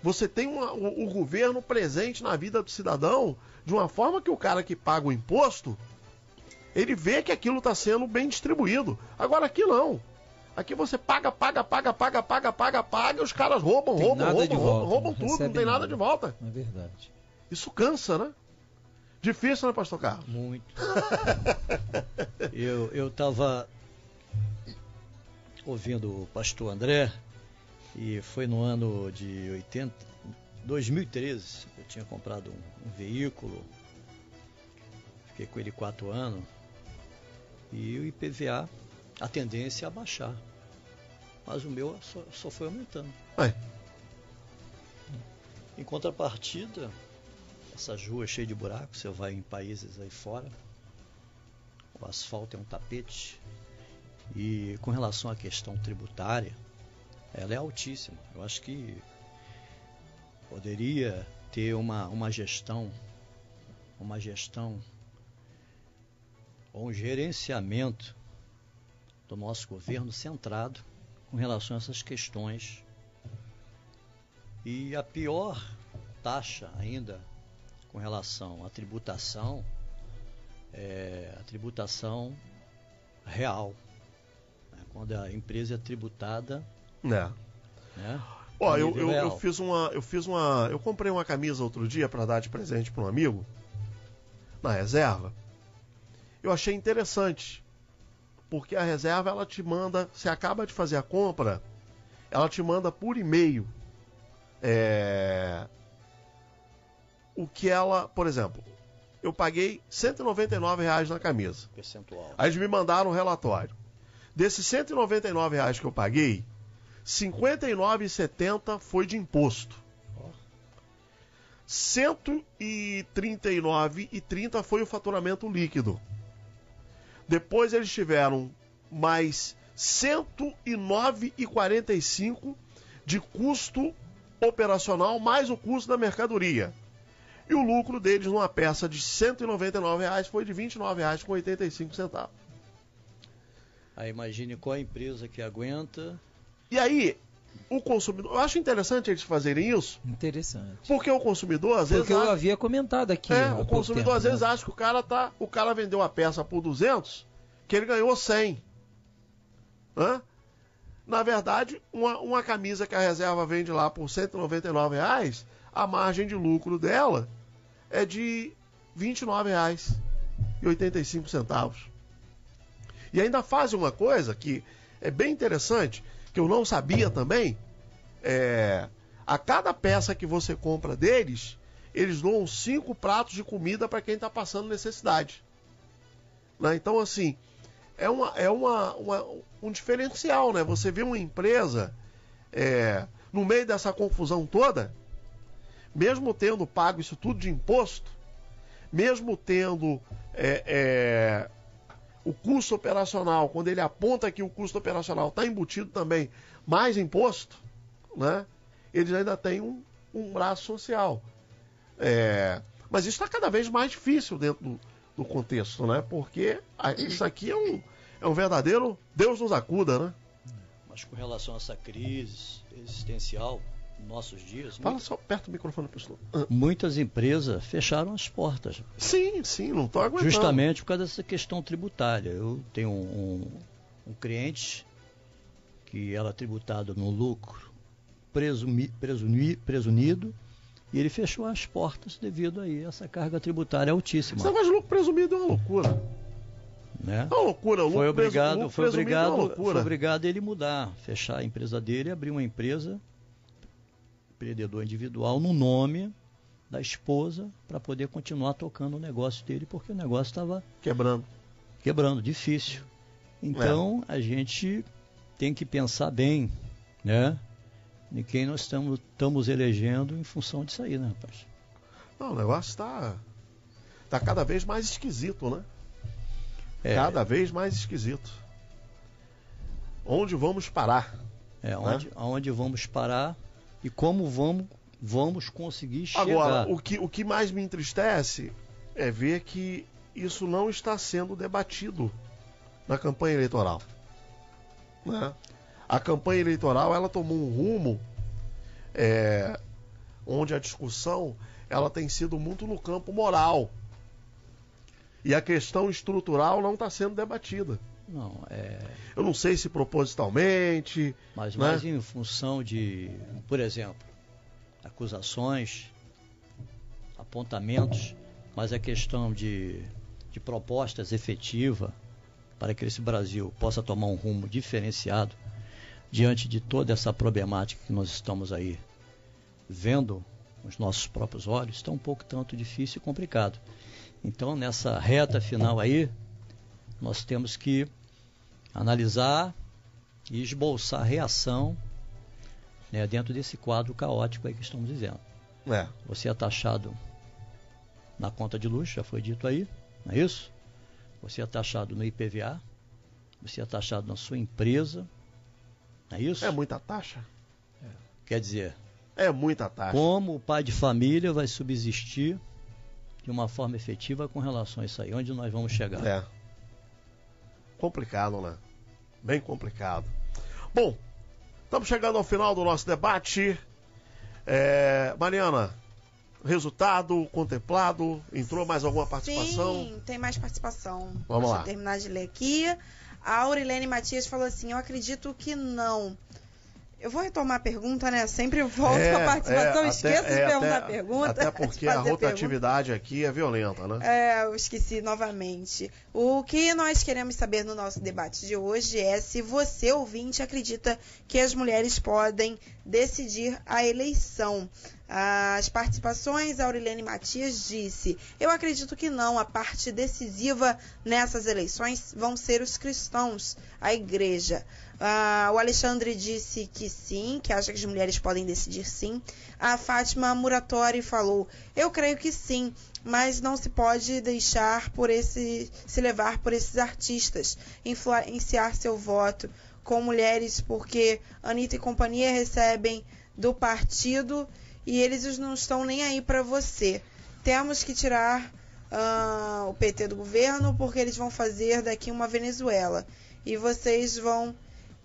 Você tem o governo presente na vida do cidadão de uma forma que o cara que paga o imposto, ele vê que aquilo está sendo bem distribuído. Agora aqui não. Aqui você paga, e os caras roubam tudo, não tem nada de volta. É verdade. Isso cansa, né? Difícil, né, pastor Carlos? Muito. Eu estava ouvindo o pastor André, e foi no ano de 2013, eu tinha comprado um veículo, fiquei com ele 4 anos, e o IPVA, a tendência é a baixar. Mas o meu só foi aumentando. Em contrapartida, essas ruas cheias de buracos, você vai em países aí fora, o asfalto é um tapete, e com relação à questão tributária, ela é altíssima. Eu acho que poderia ter uma gestão ou um gerenciamento do nosso governo centrado com relação a essas questões. E a pior taxa ainda com relação à tributação é a tributação real, né? Quando a empresa é tributada, né? Ó, eu comprei uma camisa outro dia para dar de presente para um amigo na reserva. Eu achei interessante, porque a reserva ela te manda, você acaba de fazer a compra, ela te manda por e-mail o que ela, por exemplo, eu paguei R$199 na camisa. Percentual. Aí eles me mandaram um relatório. Desses R$199 que eu paguei, R$59,70 foi de imposto. R$139,30 foi o faturamento líquido. Depois eles tiveram mais R$109,45 de custo operacional, mais o custo da mercadoria. E o lucro deles numa peça de R$199 foi de R$29,85. Aí imagine qual a empresa que aguenta. E aí, o consumidor... Eu acho interessante eles fazerem isso. Interessante. Porque o consumidor, às vezes... Porque eu havia comentado aqui. O consumidor, às vezes, acha que o cara vendeu a peça por 200, que ele ganhou 100. Na verdade, uma camisa que a reserva vende lá por R$199, a margem de lucro dela é de R$29,85. E ainda fazem uma coisa que é bem interessante, que eu não sabia também, a cada peça que você compra deles, eles doam 5 pratos de comida para quem está passando necessidade. Né? Então, assim, é um diferencial, né? Você vê uma empresa no meio dessa confusão toda, mesmo tendo pago isso tudo de imposto, mesmo tendo o custo operacional, quando ele aponta que o custo operacional está embutido também mais imposto, né? Eles ainda têm um braço social. Mas isso está cada vez mais difícil dentro do contexto, né? Porque isso aqui é um verdadeiro Deus nos acuda, né? Mas com relação a essa crise existencial, nos nossos dias... Fala só perto do microfone, pessoal. Muitas empresas fecharam as portas. Sim, não estou aguentando. Justamente por causa dessa questão tributária. Eu tenho um cliente que era tributado no lucro presumido, e ele fechou as portas devido a essa carga tributária altíssima. Esse negócio de lucro presumido é uma loucura. Né? É uma loucura. Foi obrigado ele mudar, fechar a empresa dele e abrir uma empresa, empreendedor individual, no nome da esposa, para poder continuar tocando o negócio dele, porque o negócio estava quebrando, difícil. Então a gente tem que pensar bem, né? De quem nós estamos elegendo em função disso aí, né, rapaz? Não, o negócio está cada vez mais esquisito, né? Cada vez mais esquisito. Onde vamos parar? Onde vamos parar e como vamos conseguir chegar. Agora, o que mais me entristece é ver que isso não está sendo debatido na campanha eleitoral. Né? A campanha eleitoral ela tomou um rumo onde a discussão ela tem sido muito no campo moral. E a questão estrutural não está sendo debatida. Eu não sei se propositalmente. Mas mais em função de, por exemplo, acusações, apontamentos, mas a questão de propostas efetivas para que esse Brasil possa tomar um rumo diferenciado diante de toda essa problemática que nós estamos aí vendo com os nossos próprios olhos, está um pouco tanto difícil e complicado. Então, nessa reta final aí, nós temos que analisar e esboçar reação, né, dentro desse quadro caótico aí que estamos vivendo. Você é taxado na conta de luz, já foi dito aí, não é isso? Você é taxado no IPVA, você é taxado na sua empresa, não é isso? É muita taxa. Quer dizer... É muita taxa. Como o pai de família vai subsistir de uma forma efetiva com relação a isso aí? Onde nós vamos chegar? Complicado, né? Bem complicado. Bom, estamos chegando ao final do nosso debate. Mariana, resultado contemplado? Entrou mais alguma participação? Sim, tem mais participação. Vamos lá. Deixa eu terminar de ler aqui. A Aurilene Matias falou assim: eu acredito que não. Eu vou retomar a pergunta, né? Sempre volto com a participação, esqueço de perguntar a pergunta. Até porque a rotatividade aqui é violenta, né? Eu esqueci novamente. O que nós queremos saber no nosso debate de hoje é se você, ouvinte, acredita que as mulheres podem decidir a eleição. As participações, a Aurilene Matias disse: eu acredito que não, a parte decisiva nessas eleições vão ser os cristãos, a igreja. O Alexandre disse que sim, que acha que as mulheres podem decidir sim. A Fátima Muratori falou: eu creio que sim, mas não se pode deixar se levar por esses artistas, influenciar seu voto com mulheres, porque Anitta e companhia recebem do partido e eles não estão nem aí para você. Temos que tirar o PT do governo, porque eles vão fazer daqui uma Venezuela. E vocês vão,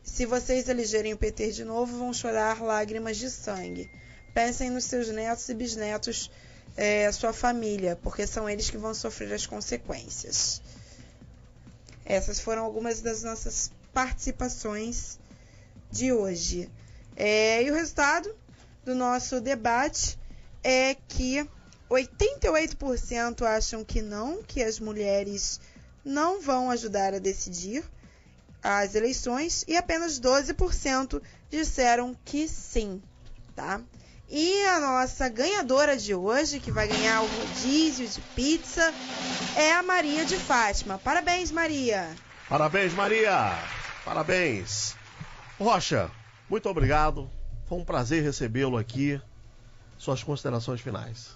se vocês elegerem o PT de novo, vão chorar lágrimas de sangue. Pensem nos seus netos e bisnetos, sua família, porque são eles que vão sofrer as consequências. Essas foram algumas das nossas participações de hoje. E o resultado do nosso debate é que 88% acham que não, que as mulheres não vão ajudar a decidir as eleições, e apenas 12% disseram que sim, tá? E a nossa ganhadora de hoje, que vai ganhar o rodízio de pizza, é a Maria de Fátima. Parabéns, Maria! Parabéns, Maria! Parabéns! Rocha, muito obrigado. Foi um prazer recebê-lo aqui. Suas considerações finais.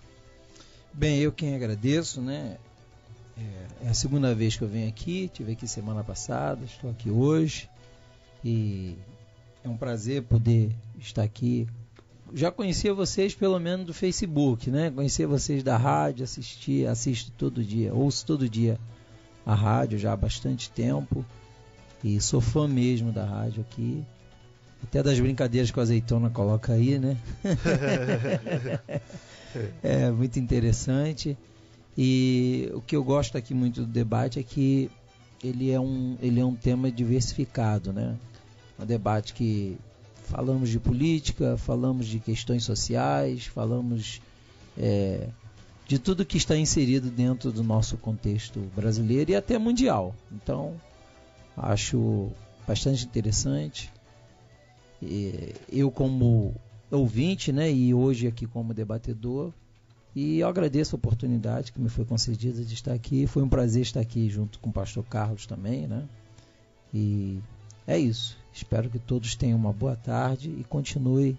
Bem, eu quem agradeço, né? É a segunda vez que eu venho aqui, estive aqui semana passada, estou aqui hoje e é um prazer poder estar aqui. Já conhecia vocês pelo menos do Facebook, né? Conhecia vocês da rádio, assisto todo dia, ouço todo dia a rádio já há bastante tempo e sou fã mesmo da rádio aqui. Até das brincadeiras que o Azeitona coloca aí, né? É muito interessante. E o que eu gosto aqui muito do debate é que ele é um tema diversificado, né? Um debate que falamos de política, falamos de questões sociais, falamos de tudo que está inserido dentro do nosso contexto brasileiro e até mundial. Então, acho bastante interessante. Eu como ouvinte, né, e hoje aqui como debatedor, e eu agradeço a oportunidade que me foi concedida de estar aqui. Foi um prazer estar aqui junto com o pastor Carlos também, né? E é isso. Espero que todos tenham uma boa tarde e continue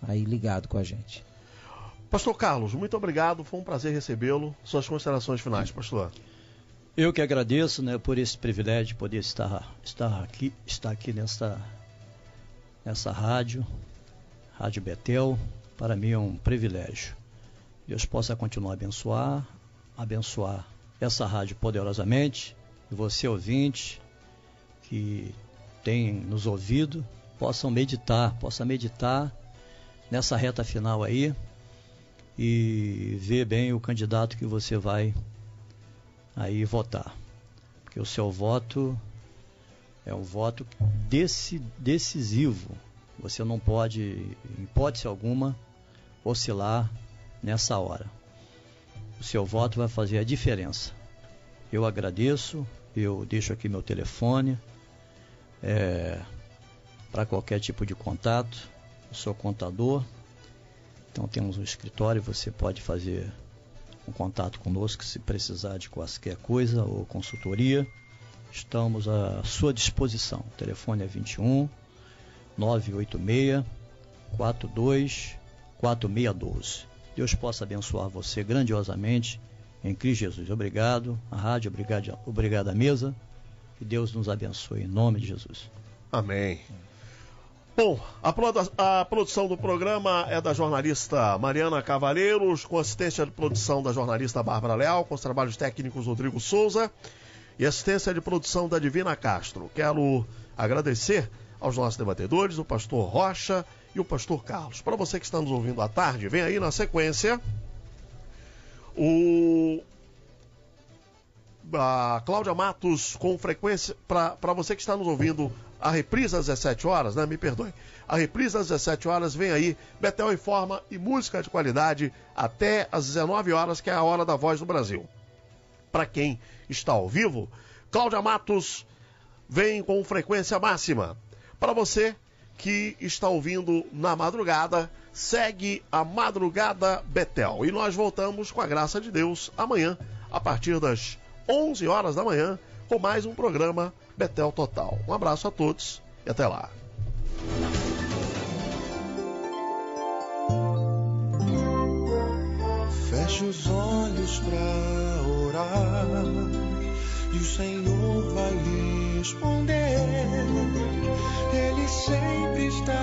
aí ligado com a gente. Pastor Carlos, muito obrigado. Foi um prazer recebê-lo. Suas considerações finais, pastor. Eu que agradeço, né, por esse privilégio de poder estar aqui nessa rádio Betel. Para mim é um privilégio. Deus possa continuar a abençoar essa rádio poderosamente, e você ouvinte que tem nos ouvido, possa meditar nessa reta final aí e ver bem o candidato que você vai aí votar, porque o seu voto é um voto decisivo. Você não pode, em hipótese alguma, oscilar nessa hora. O seu voto vai fazer a diferença. Eu agradeço, eu deixo aqui meu telefone para qualquer tipo de contato. Eu sou contador, então temos um escritório, você pode fazer um contato conosco se precisar de qualquer coisa ou consultoria. Estamos à sua disposição. O telefone é 21 986 42 4612. Deus possa abençoar você grandiosamente em Cristo Jesus. Obrigado à rádio, obrigado à mesa. Que Deus nos abençoe em nome de Jesus. Amém. Bom, a produção do programa é da jornalista Mariana Cavaleiros, com assistência de produção da jornalista Bárbara Leal, com os trabalhos técnicos Rodrigo Souza e assistência de produção da Divina Castro. Quero agradecer aos nossos debatedores, o pastor Rocha e o pastor Carlos. Para você que está nos ouvindo à tarde, vem aí na sequência a Cláudia Matos com frequência. Para você que está nos ouvindo, a reprise às 17 horas, né? Me perdoe. A reprise às 17 horas vem aí, Betel Informa e música de qualidade até às 19 horas, que é a hora da Voz do Brasil. Para quem está ao vivo, Cláudia Matos vem com frequência máxima. Para você que está ouvindo na madrugada, segue a Madrugada Betel. E nós voltamos, com a graça de Deus, amanhã, a partir das 11 horas da manhã, com mais um programa Betel Total. Um abraço a todos e até lá. Feche os olhos para orar e o Senhor vai lhe responder. Ele sempre está